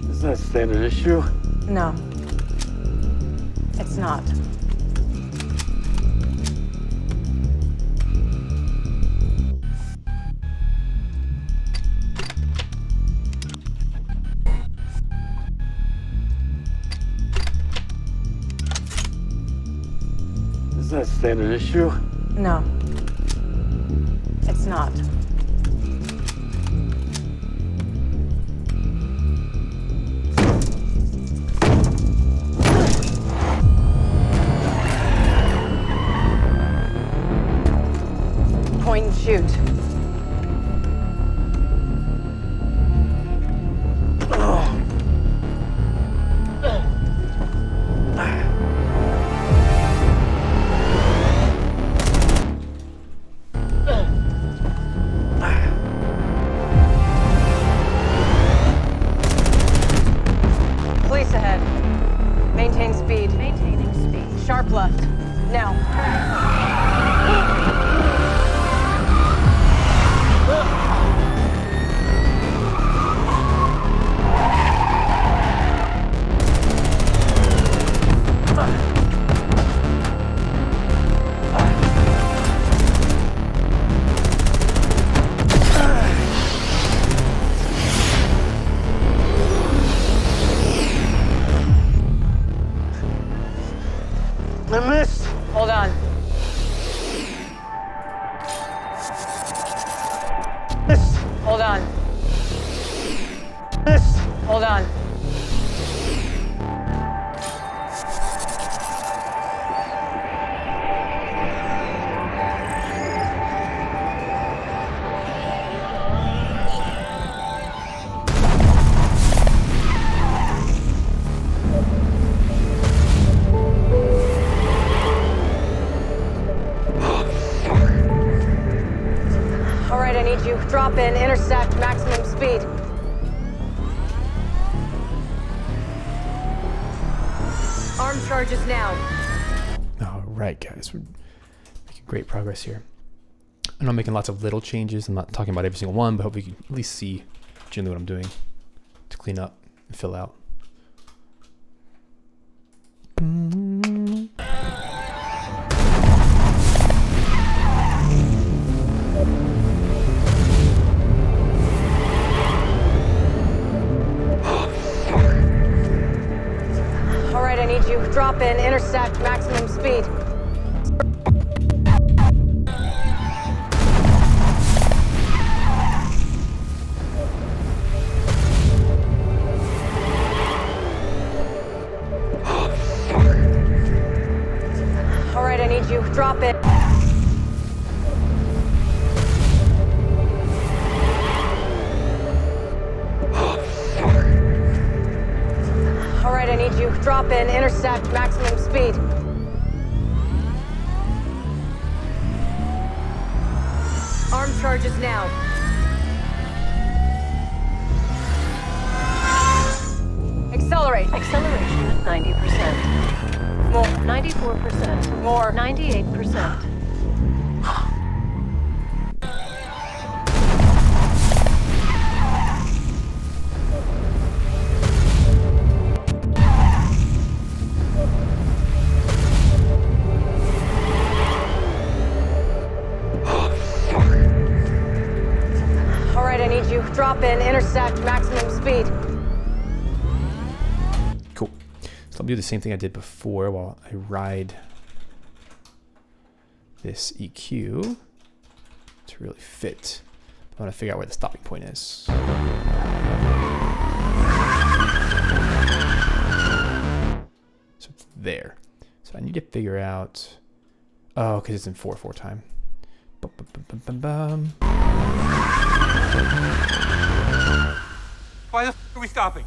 Is that a standard issue? No. It's not. Is that a standard issue? No. It's not. Point and shoot. Police ahead. Maintain speed. Maintaining speed. Sharp left. Now. drop in, intersect, maximum speed. Arm charges now. All right, guys, we're making great progress here. I know I'm making lots of little changes. I'm not talking about every single one, but hope you can at least see generally what I'm doing to clean up and fill out. All right, I need you. Drop in, intersect, maximum speed. All right, I need you. Drop in. All right, I need you. Drop in, intersect, maximum speed. Arm charges now. Accelerate. Acceleration at 90%. More. 94%. More. 98%. All right, I need you. Drop in, intersect, maximum speed. Cool. So I'll do the same thing I did before while I ride this EQ to really fit. I want to figure out where the stopping point is. So it's there. So I need to figure out. Oh, because it's in 4/4 time. Bum, bum, bum, bum, bum, bum. Why the f are we stopping?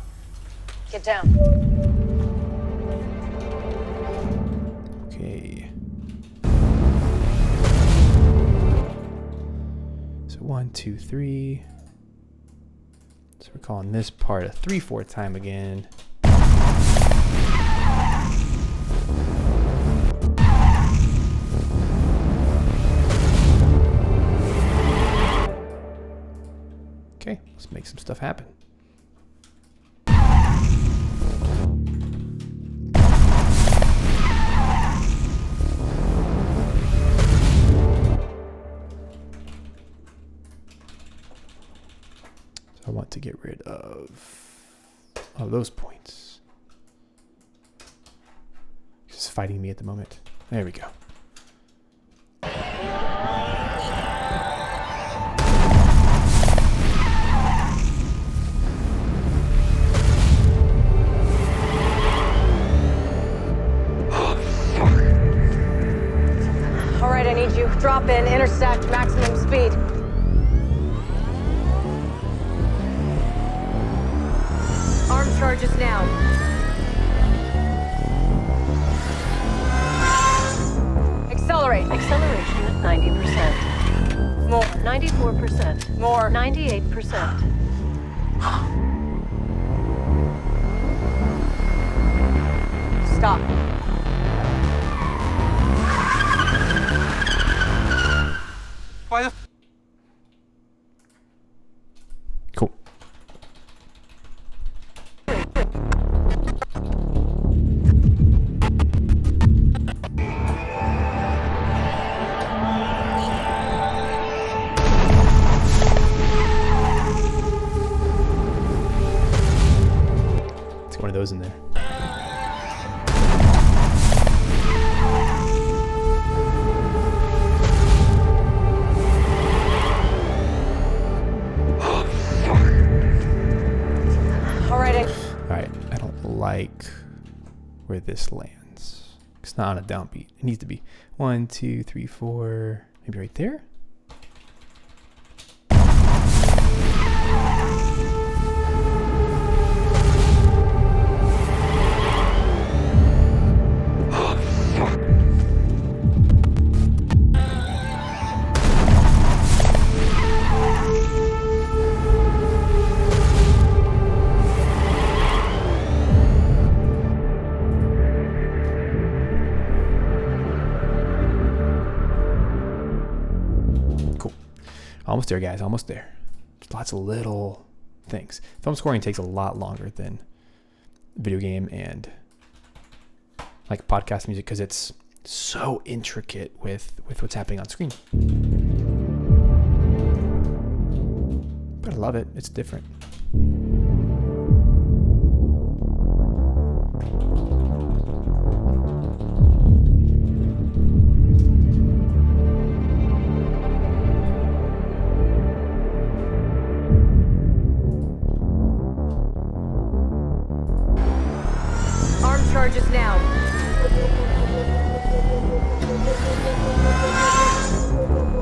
Get down. Okay. So 1, 2, 3. So we're calling this part a 3/4 time again. Okay, let's make some stuff happen. So I want to get rid of those points. It's fighting me at the moment. There we go. All right, I need you. Drop in, intersect, maximum speed. Arm charges now. Accelerate. Acceleration at 90%. More. 94%. More. 98%. Stop. Why the f Cool. Let's get one of those in there. Alright, I don't like where this lands. It's not on a downbeat. It needs to be 1, 2, 3, 4, maybe right there. Almost there, guys. Almost there. Just lots of little things. Film scoring takes a lot longer than video game and like podcast music because it's so intricate with what's happening on screen. But I love it. It's different. Charges now.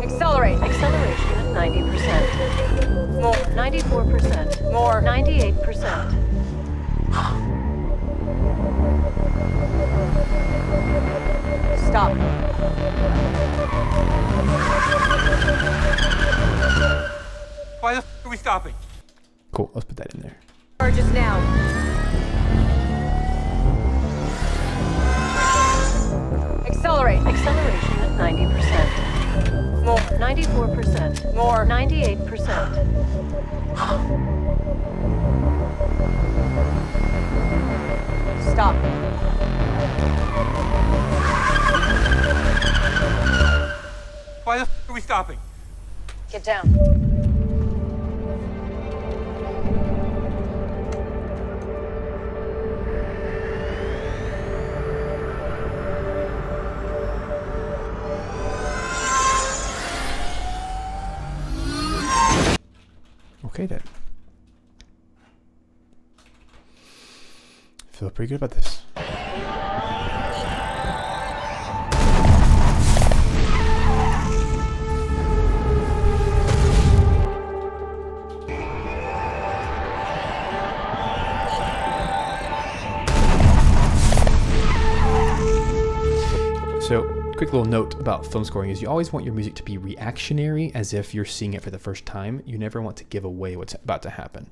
Accelerate. Acceleration at 90%. More. 94%. More. 98%. Stop. Why the f are we stopping? Cool. Let's put that in there. Charges now. Accelerate. Acceleration at 90%. More. 94%. More. 98%. Stop. Why the f are we stopping? Get down. Okay then. Feel pretty good about this. So, quick little note about film scoring is you always want your music to be reactionary, as if you're seeing it for the first time. You never want to give away what's about to happen.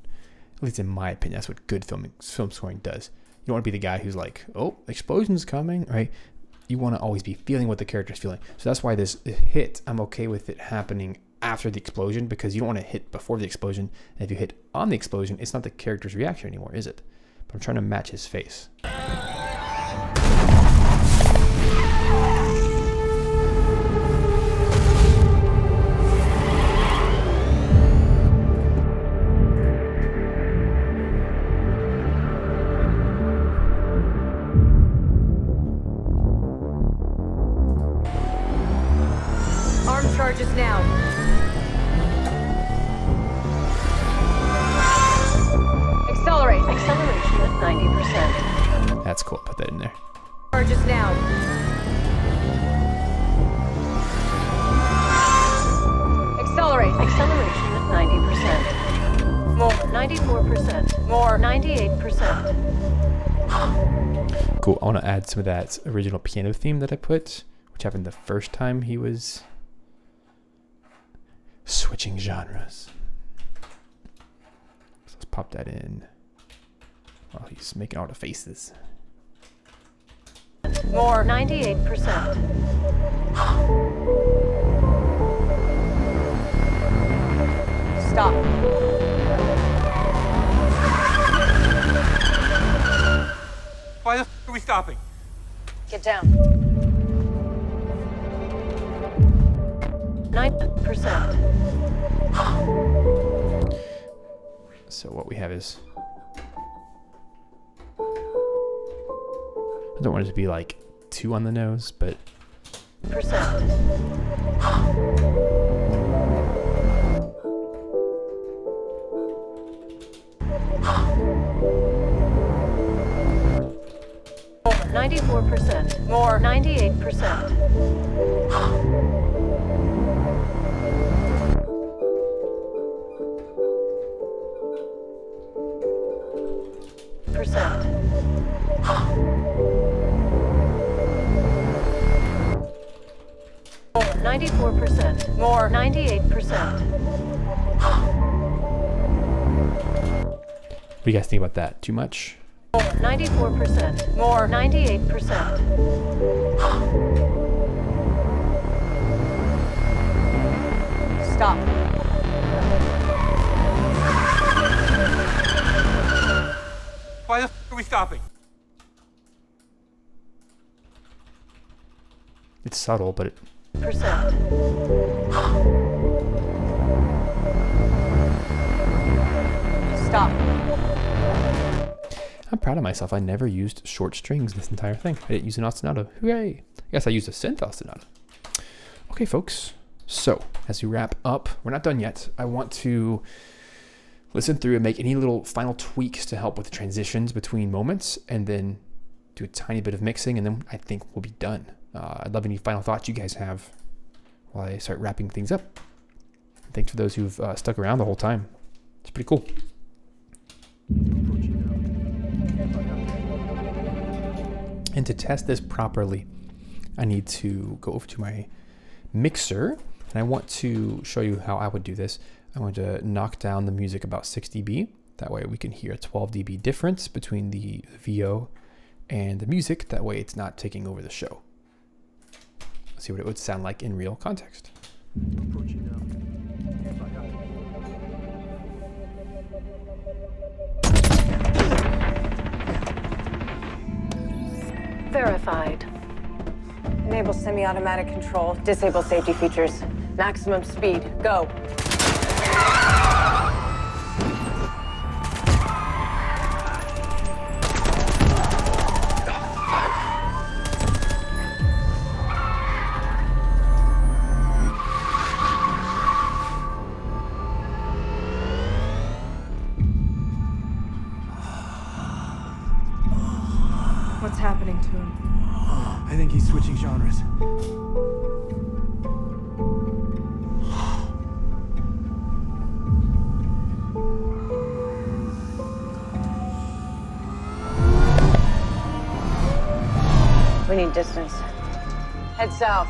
At least in my opinion, that's what good film scoring does. You don't want to be the guy who's like, oh, explosion's coming, right? You want to always be feeling what the character's feeling. So that's why this hit, I'm okay with it happening after the explosion, because you don't want to hit before the explosion. And if you hit on the explosion, it's not the character's reaction anymore, is it? But I'm trying to match his face. Charges now. Accelerate. Acceleration at 90%. That's cool. Put that in there. Charges now. Accelerate. Acceleration at 90%. More. 94%. More. 98%. Cool. I want to add some of that original piano theme that I put, which happened the first time he was switching genres. So let's pop that in while he's making all the faces. More. 98%. Stop. Why the f are we stopping? Get down. 9%. So what we have is, I don't want it to be like too on the nose, but Percent. More. 94%. More. 98%. Percent. 94%. More. 98%. what do you guys think about that? Too much? 94%. More. 98%. Stop. Why the are we stopping? It's subtle, but it, Percent. Stop. I'm proud of myself. I never used short strings this entire thing. I didn't use an ostinato. Hooray! I guess I used a synth ostinato. Okay, folks. So, as we wrap up, we're not done yet. I want to listen through and make any little final tweaks to help with the transitions between moments, and then do a tiny bit of mixing, and then I think we'll be done. I'd love any final thoughts you guys have while I start wrapping things up. Thanks for those who've stuck around the whole time. It's pretty cool. And to test this properly, I need to go over to my mixer, and I want to show you how I would do this. I want to knock down the music about 6 dB. That way we can hear a 12 dB difference between the VO and the music. That way it's not taking over the show. Let's see what it would sound like in real context. Approaching now. Stand by. Verified. Enable semi-automatic control. Disable safety features. Maximum speed. Go. What's happening to him? I think he's switching genres. We need distance. Head south.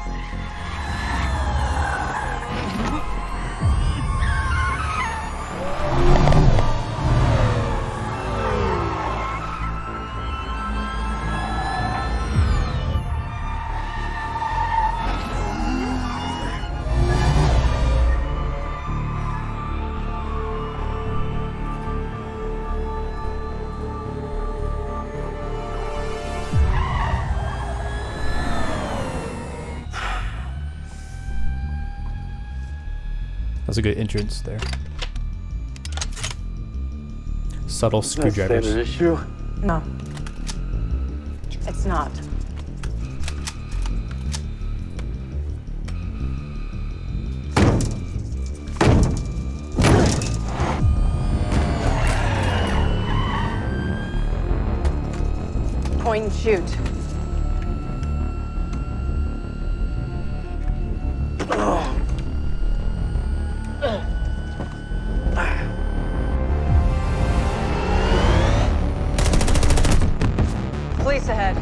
That's a good entrance there. Subtle Is that standard screwdrivers. issue? No. It's not. Point and shoot. Police ahead.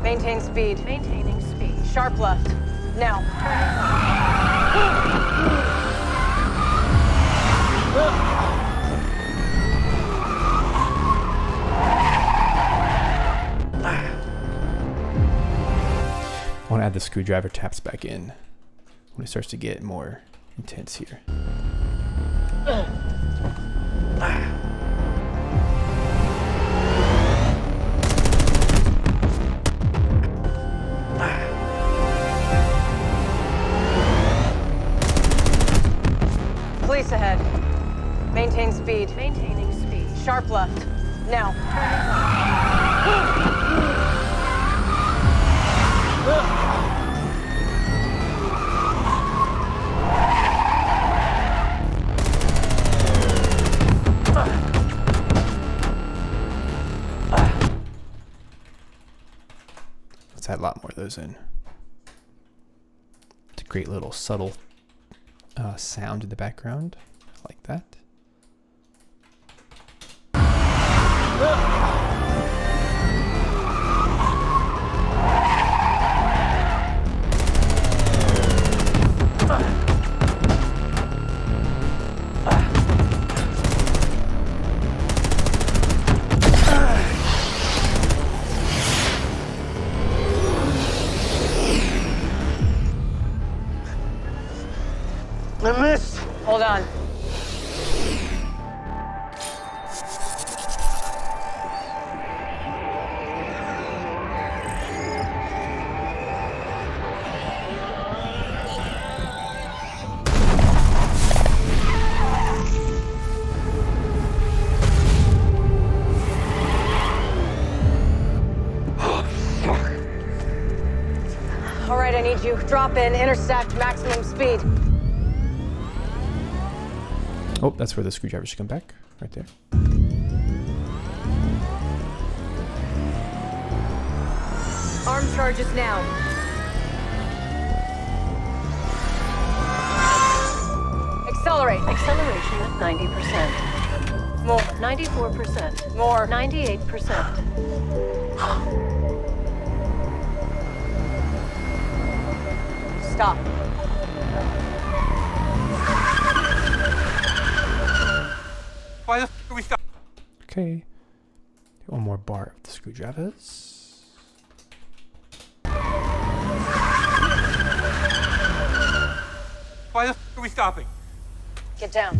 Maintain speed. Maintaining speed. Sharp left. Now. I want to add the screwdriver taps back in when it starts to get more intense here. Police ahead. Maintain speed. Maintaining speed. Sharp left. Now. Let's add a lot more of those in. It's a great little subtle sound in the background. I like that. I missed. Hold on. I need you. Drop in, intersect, maximum speed. Oh, that's where the screwdriver should come back. Right there. Arm charges now. Accelerate. Acceleration at 90%. More. 94%. More. 98%. Stop. Why the f are we stopping? Okay. One more bar of the screwdrivers. Why the f are we stopping? Get down.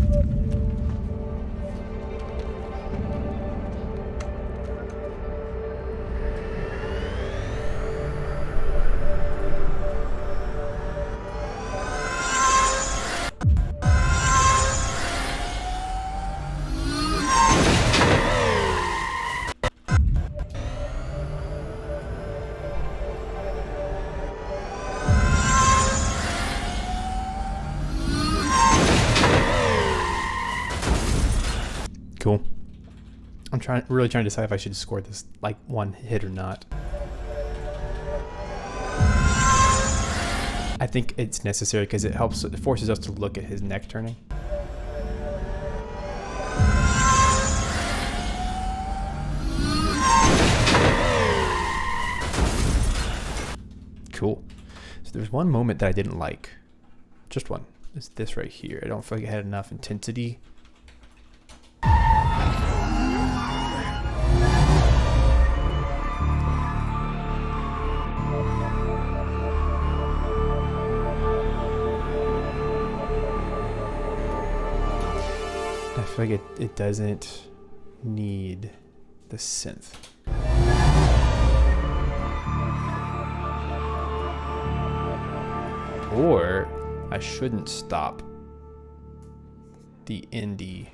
Cool. I'm really trying to decide if I should score this like one hit or not. I think it's necessary because it forces us to look at his neck turning. Cool. So there's one moment that I didn't like. Just one. It's this right here. I don't feel like it had enough intensity. I feel like it doesn't need the synth. Or I shouldn't stop the indie.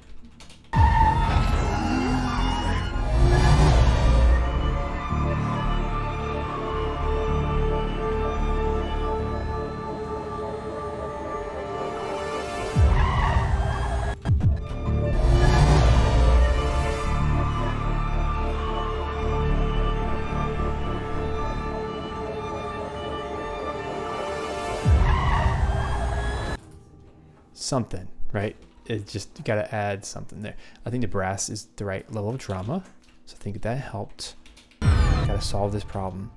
Something, right? It just, you gotta add something there. I think the brass is the right level of drama, so I think that helped. Gotta solve this problem.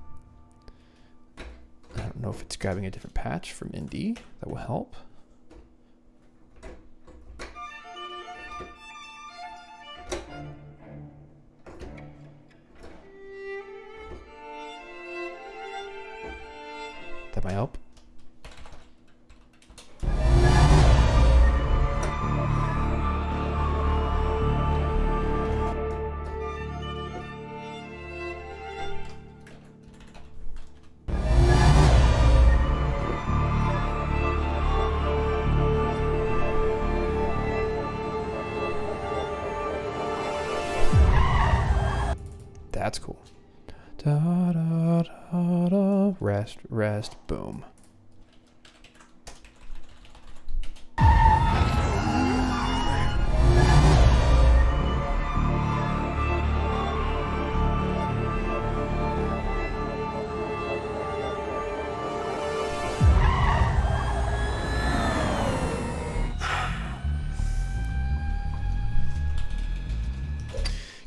I don't know if it's grabbing a different patch from Indie that will help. That might help. That's cool. Da, da, da, da. Rest, rest, boom.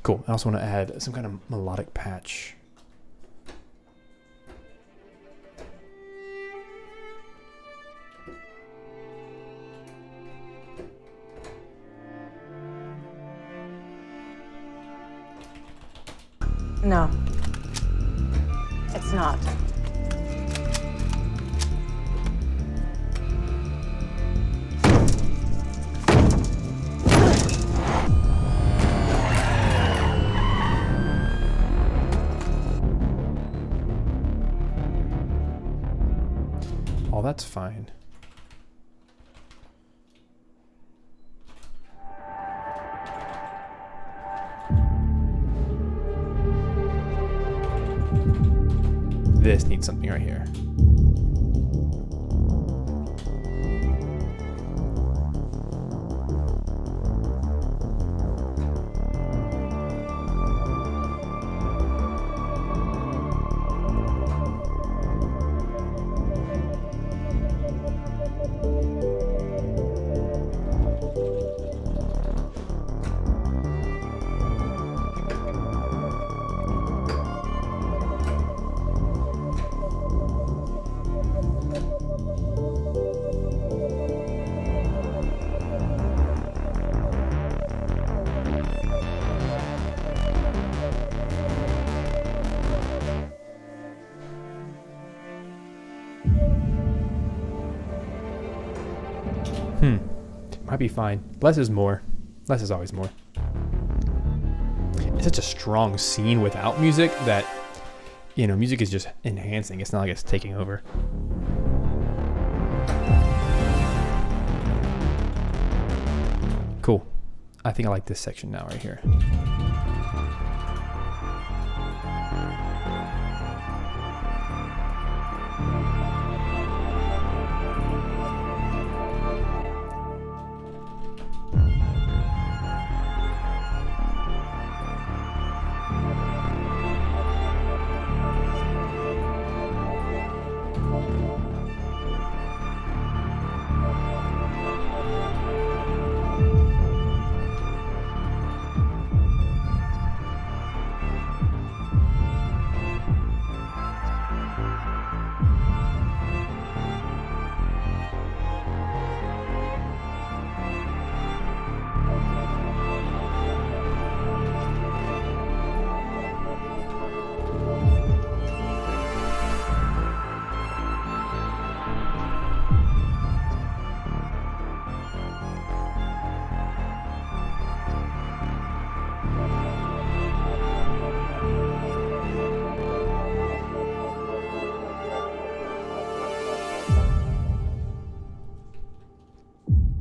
Cool. I also want to add some kind of melodic patch. No. It's not. Oh, that's fine. This needs something right here. Might be fine. Less is more. Less is always more. It's such a strong scene without music that, you know, music is just enhancing. It's not like it's taking over. Cool. I think I like this section now right here.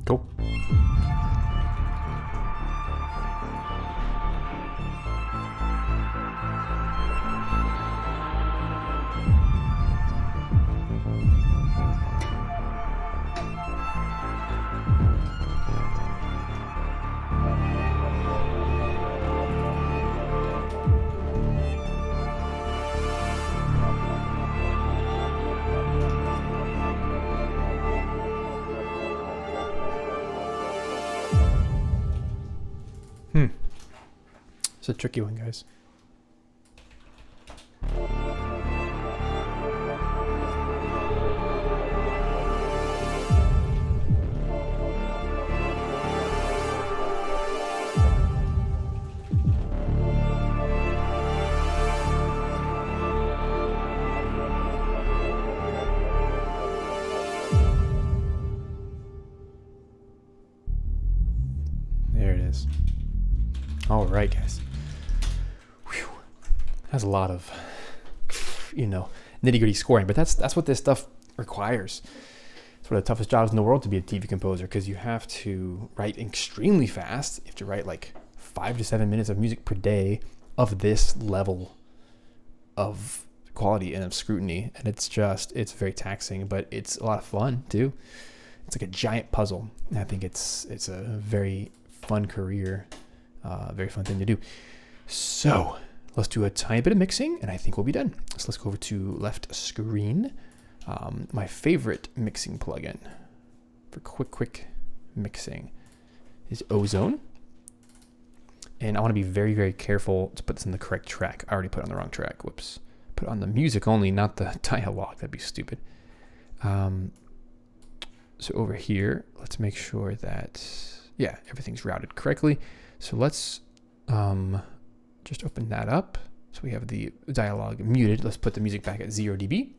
Cool. It's a tricky one, guys. There it is. All right, guys. Whew. That's a lot of, you know, nitty-gritty scoring, but that's what this stuff requires. It's one of the toughest jobs in the world to be a TV composer, because you have to write extremely fast. You have to write like 5 to 7 minutes of music per day of this level of quality and of scrutiny, and it's very taxing, but it's a lot of fun too. It's like a giant puzzle. And I think it's a very fun career. Very fun thing to do. So let's do a tiny bit of mixing and I think we'll be done. So let's go over to left screen. My favorite mixing plugin for quick mixing is Ozone. And I want to be very, very careful to put this in the correct track. I already put it on the wrong track. Whoops. Put it on the music only, not the dialogue. That'd be stupid. So over here, let's make sure that, yeah, everything's routed correctly. So let's just open that up. So we have the dialogue muted. Let's put the music back at 0 dB.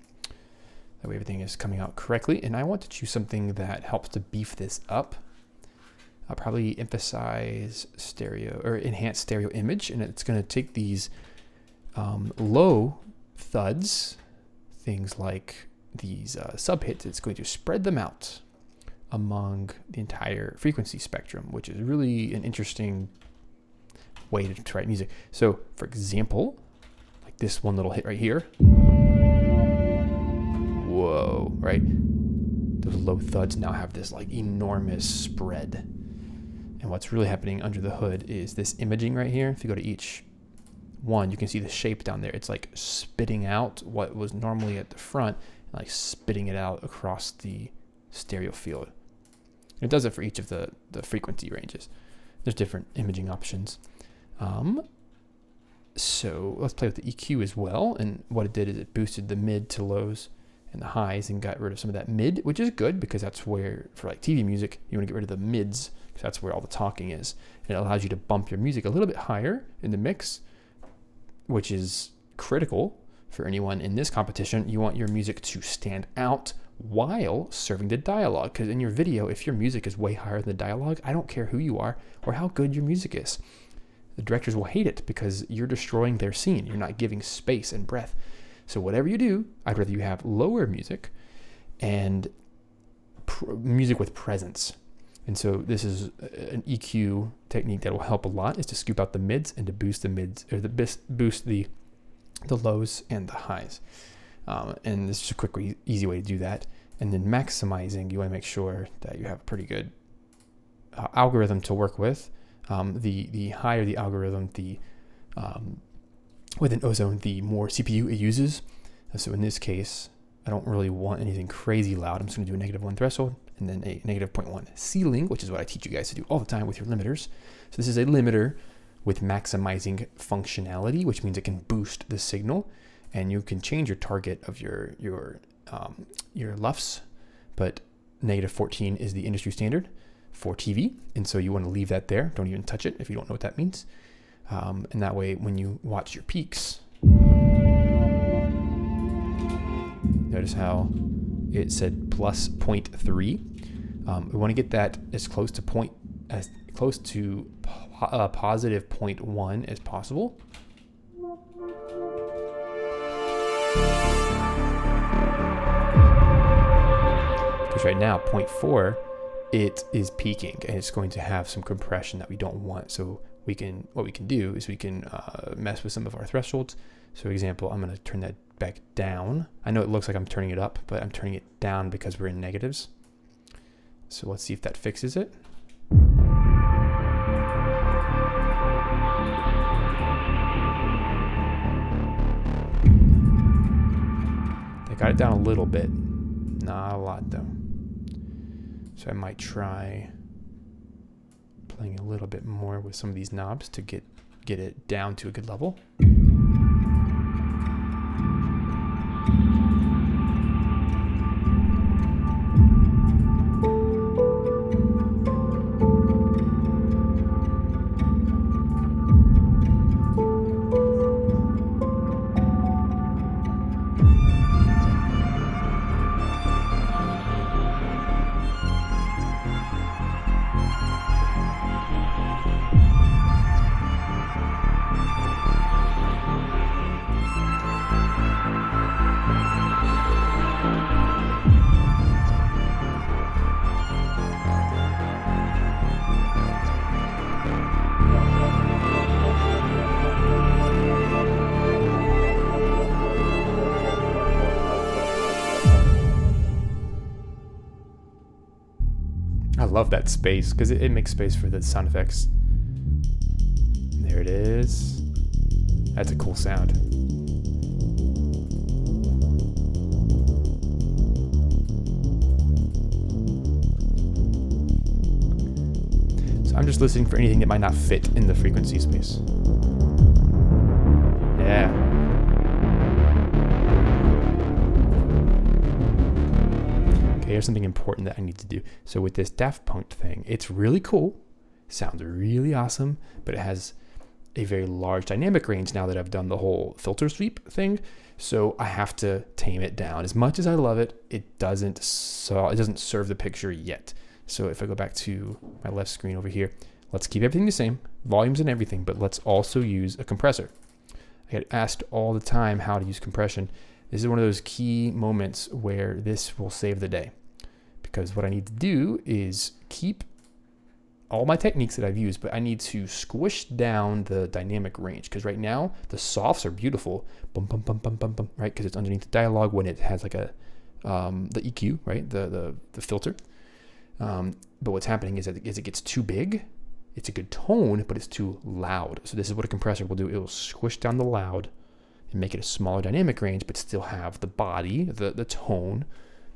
That way everything is coming out correctly. And I want to choose something that helps to beef this up. I'll probably emphasize stereo or enhance stereo image. And it's going to take these low thuds, things like these sub hits. It's going to spread them out among the entire frequency spectrum, which is really an interesting way to write music. So for example, like this one little hit right here. Whoa, right? Those low thuds now have this like enormous spread. And what's really happening under the hood is this imaging right here. If you go to each one, you can see the shape down there. It's like spitting out what was normally at the front, and like spitting it out across the stereo field. It does it for each of the frequency ranges. There's different imaging options. So let's play with the EQ as well. And what it did is it boosted the mid to lows and the highs and got rid of some of that mid, which is good because that's where, for like TV music, you want to get rid of the mids because that's where all the talking is. And it allows you to bump your music a little bit higher in the mix, which is critical for anyone in this competition. You want your music to stand out while serving the dialogue. Because in your video, if your music is way higher than the dialogue, I don't care who you are or how good your music is. The directors will hate it because you're destroying their scene. You're not giving space and breath. So whatever you do, I'd rather you have lower music and music with presence. And so this is an EQ technique that will help a lot, is to scoop out the mids and to boost the mids, or boost the lows and the highs. And this is a quick, easy way to do that. And then maximizing, you want to make sure that you have a pretty good algorithm to work with. The higher the algorithm, within Ozone, the more CPU it uses. So in this case, I don't really want anything crazy loud. I'm just going to do a -1 threshold and then a -0.1 ceiling, which is what I teach you guys to do all the time with your limiters. So this is a limiter with maximizing functionality, which means it can boost the signal, and you can change your target of your LUFS, but -14 is the industry standard for TV, and so you want to leave that there. Don't even touch it if you don't know what that means. And that way, when you watch your peaks, notice how it said plus 0.3. We want to get that as close to positive 0.1 as possible. Because right now, 0.4, it is peaking, and it's going to have some compression that we don't want. So what we can do is we can mess with some of our thresholds. So for example, I'm going to turn that back down. I know it looks like I'm turning it up, but I'm turning it down because we're in negatives. So let's see if that fixes it. I got it down a little bit, not a lot though. So I might try playing a little bit more with some of these knobs to get it down to a good level. I love that space because it makes space for the sound effects. There it is. That's a cool sound. So I'm just listening for anything that might not fit in the frequency space. Yeah. Here's something important that I need to do. So with this Daft Punk thing, it's really cool, sounds really awesome, but it has a very large dynamic range now that I've done the whole filter sweep thing. So I have to tame it down. As much as I love it, it doesn't serve the picture yet. So if I go back to my left screen over here, let's keep everything the same, volumes and everything, but let's also use a compressor. I get asked all the time how to use compression. This is one of those key moments where this will save the day. Because what I need to do is keep all my techniques that I've used, but I need to squish down the dynamic range. Because right now, the softs are beautiful, bum, bum, bum, bum, bum, bum, right? Because it's underneath the dialogue when it has like the EQ, right? The filter. But what's happening is that it gets too big. It's a good tone, but it's too loud. So this is what a compressor will do. It will squish down the loud and make it a smaller dynamic range, but still have the body, the tone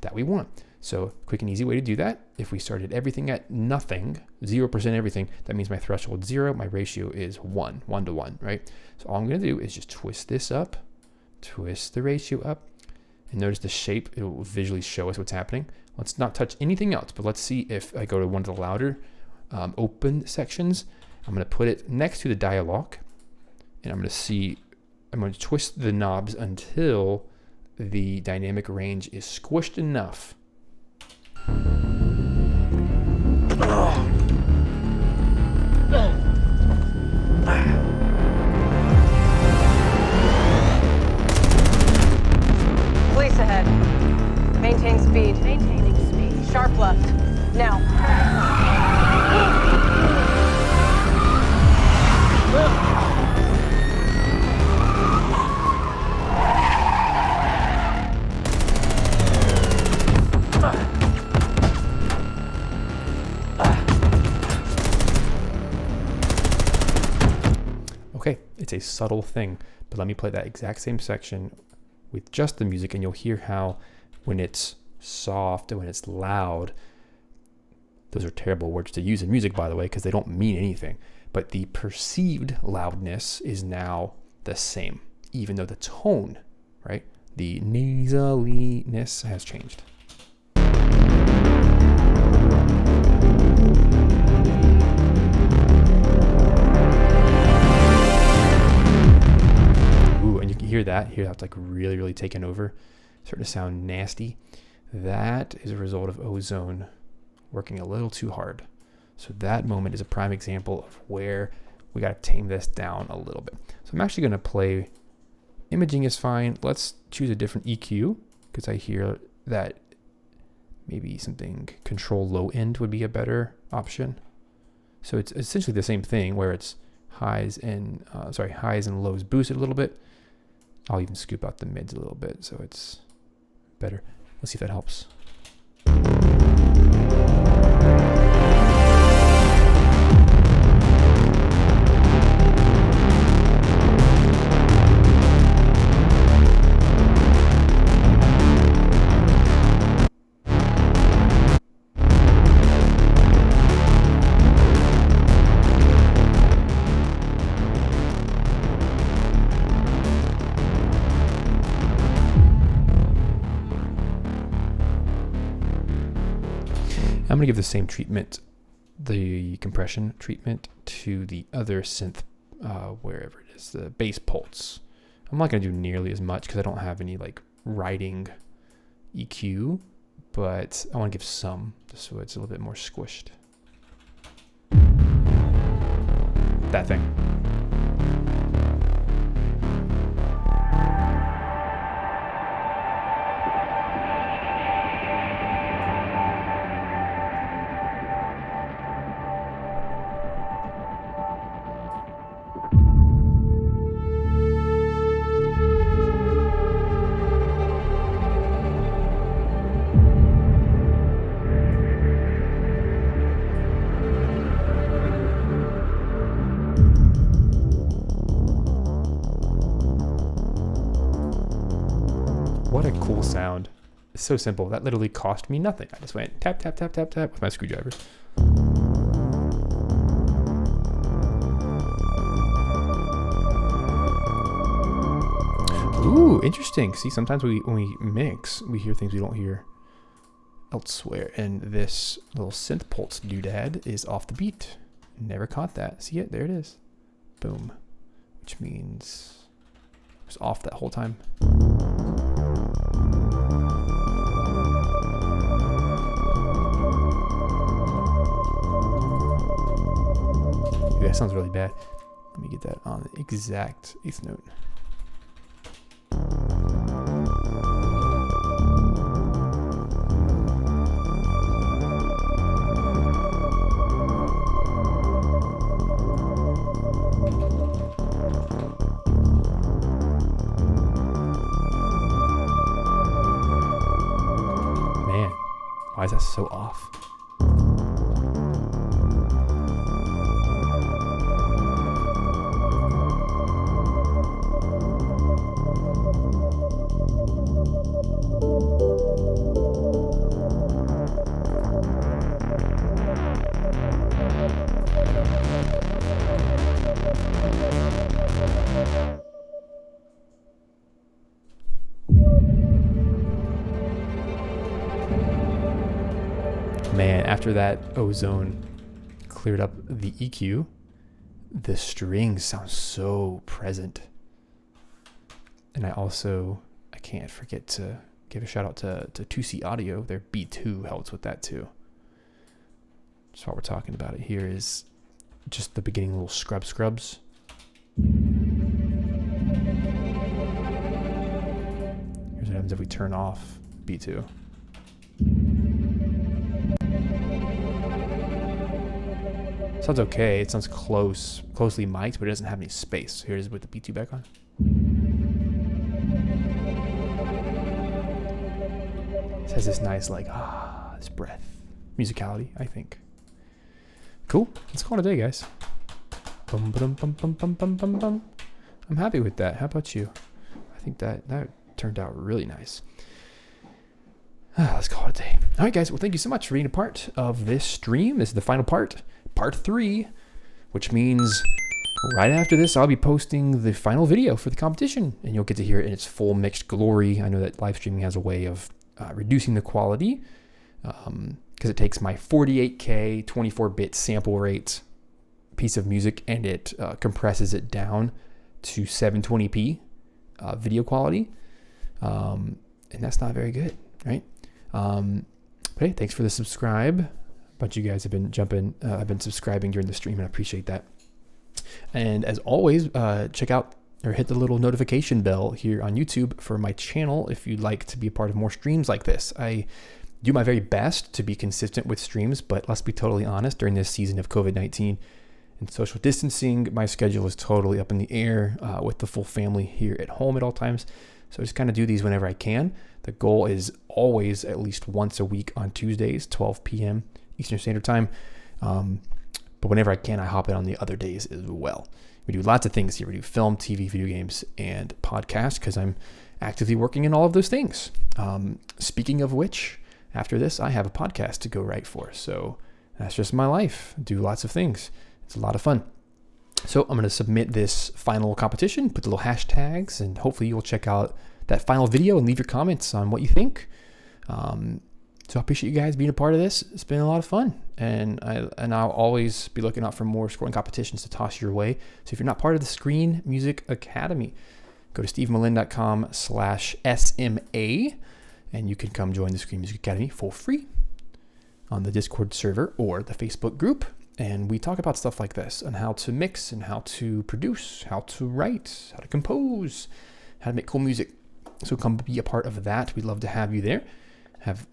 that we want. So quick and easy way to do that. If we started everything at nothing, 0% everything, that means my threshold 0, my ratio is 1 to 1, right? So all I'm gonna do is just twist this up, twist the ratio up, and notice the shape, it will visually show us what's happening. Let's not touch anything else, but let's see if I go to one of the louder open sections. I'm gonna put it next to the dialogue, and I'm gonna twist the knobs until the dynamic range is squished enough. Police ahead. Maintain speed. Maintaining speed. Sharp left. Now. Okay, it's a subtle thing, but let me play that exact same section with just the music, and you'll hear how when it's soft and when it's loud, those are terrible words to use in music, by the way, because they don't mean anything. But the perceived loudness is now the same, even though the tone, right? The nasaliness has changed. Ooh, and you can hear that. Hear that's like really, really taken over, starting to sound nasty. That is a result of ozone working a little too hard. So that moment is a prime example of where we got to tame this down a little bit. So I'm actually going to play, imaging is fine. Let's choose a different EQ because I hear that maybe something control low end would be a better option. So it's essentially the same thing where it's highs and lows boosted a little bit. I'll even scoop out the mids a little bit so it's better. Let's see if that helps. I'm going to give the same treatment, the compression treatment, to the other synth, wherever it is, the bass pulse. I'm not going to do nearly as much because I don't have any like writing EQ, but I want to give some just so it's a little bit more squished. That thing. What a cool sound. It's so simple. That literally cost me nothing. I just went tap, tap, tap, tap, tap with my screwdriver. Ooh, interesting. See, sometimes when we mix, we hear things we don't hear elsewhere. And this little synth pulse doodad is off the beat. Never caught that. See it? There it is. Boom. Which means it was off that whole time. Ooh, that sounds really bad. Let me get that on the exact eighth note. Man, why is that so off? Man, after that ozone cleared up the EQ, the strings sound so present. And I can't forget to give a shout out to 2C Audio. Their B2 helps with that too. So what we're talking about it here is just the beginning little scrubs. Here's what happens if we turn off B2. Sounds okay. It sounds closely mic'd, but it doesn't have any space. Here it is with the B2 back on. It has this nice, like, this breath. Musicality, I think. Cool. Let's call it a day, guys. Bum, ba-dum, bum, bum, bum, bum, bum, bum. I'm happy with that. How about you? I think that turned out really nice. Let's call it a day. All right, guys. Well, thank you so much for being a part of this stream. This is the final part, part 3, which means right after this, I'll be posting the final video for the competition, and you'll get to hear it in its full mixed glory. I know that live streaming has a way of reducing the quality because it takes my 48K 24-bit sample rate piece of music and it compresses it down to 720p video quality, and that's not very good, right? But hey, thanks for the subscribe. A bunch of you guys have been I've been subscribing during the stream, and I appreciate that. And as always, check out or hit the little notification bell here on YouTube for my channel if you'd like to be a part of more streams like this. I do my very best to be consistent with streams, but let's be totally honest, during this season of COVID-19 and social distancing, my schedule is totally up in the air with the full family here at home at all times. So I just kind of do these whenever I can. The goal is always at least once a week on Tuesdays, 12 p.m. Eastern Standard Time. But whenever I can, I hop in on the other days as well. We do lots of things here. We do film, TV, video games, and podcasts because I'm actively working in all of those things. Speaking of which, after this, I have a podcast to go write for. So that's just my life. Do lots of things. It's a lot of fun. So I'm going to submit this final competition, put the little hashtags, and hopefully you'll check out that final video and leave your comments on what you think. So I appreciate you guys being a part of this. It's been a lot of fun, and I'll always be looking out for more scoring competitions to toss your way. So if you're not part of the Screen Music Academy, go to stevemelin.com/SMA, and you can come join the Screen Music Academy for free on the Discord server or the Facebook group. And we talk about stuff like this on how to mix and how to produce, how to write, how to compose, how to make cool music. So come be a part of that. We'd love to have you there.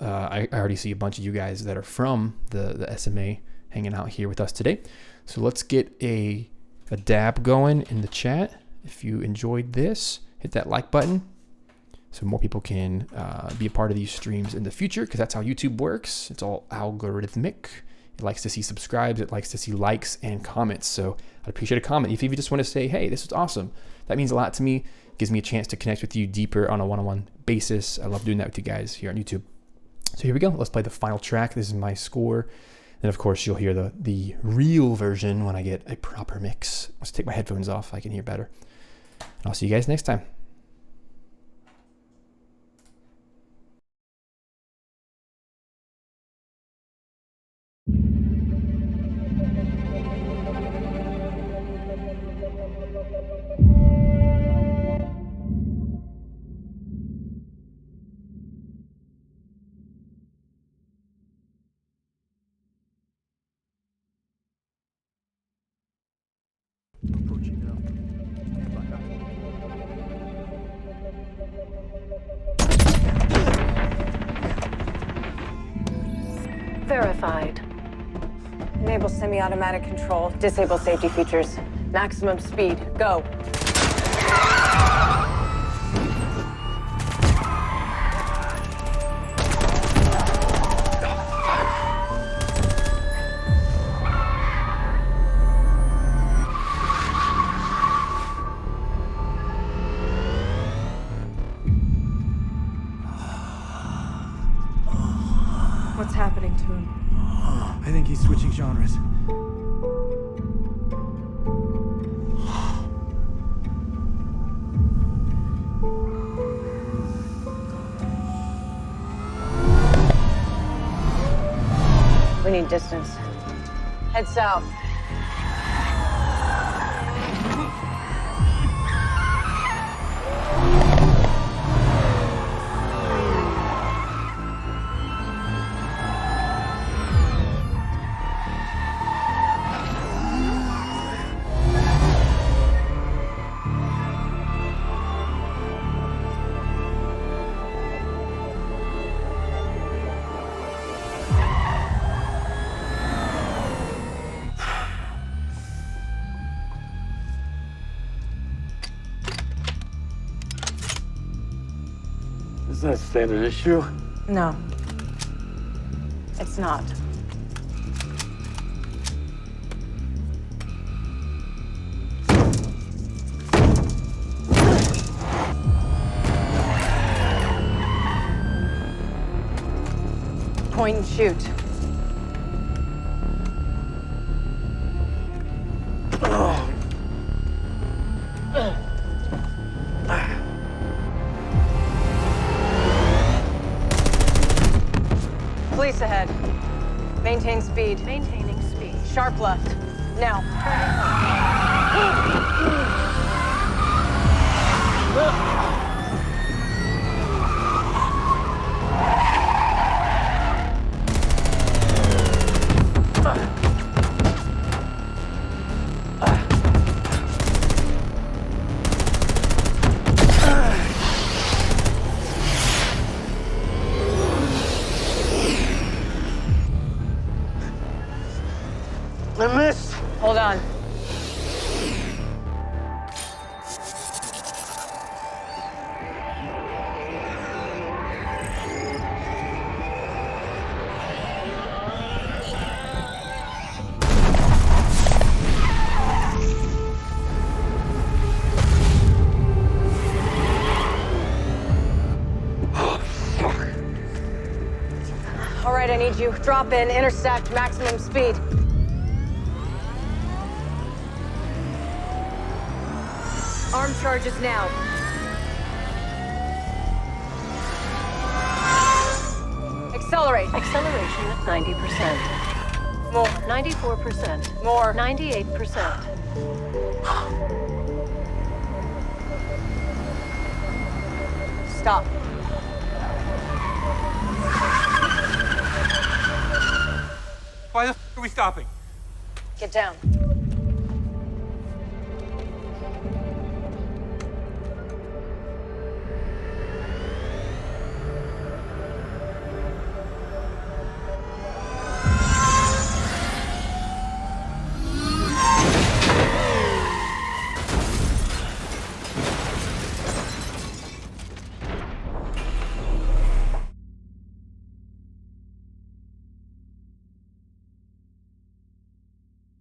I already see a bunch of you guys that are from the SMA hanging out here with us today. So let's get a dab going in the chat. If you enjoyed this, hit that like button so more people can be a part of these streams in the future, because that's how YouTube works. It's all algorithmic. It likes to see subscribes. It likes to see likes and comments. So I'd appreciate a comment. If you just want to say, hey, this is awesome, that means a lot to me. It gives me a chance to connect with you deeper on a one-on-one basis. I love doing that with you guys here on YouTube. So here we go. Let's play the final track. This is my score. And of course, you'll hear the real version when I get a proper mix. Let's take my headphones off. I can hear better. And I'll see you guys next time. Approaching now. Verified. Enable semi-automatic control. Disable safety features. Maximum speed. Go. What's happening to him? I think he's switching genres. We need distance. Head south. Is that a standard issue? No. It's not. Point and shoot. Police ahead. Maintain speed. Maintaining speed. Sharp left. Now. I missed. Hold on. All right, I need you. Drop in, intersect, maximum speed. Arm charges now. Accelerate. Acceleration at 90%. More. 94%. More. 98%. Stop. Why the are we stopping? Get down.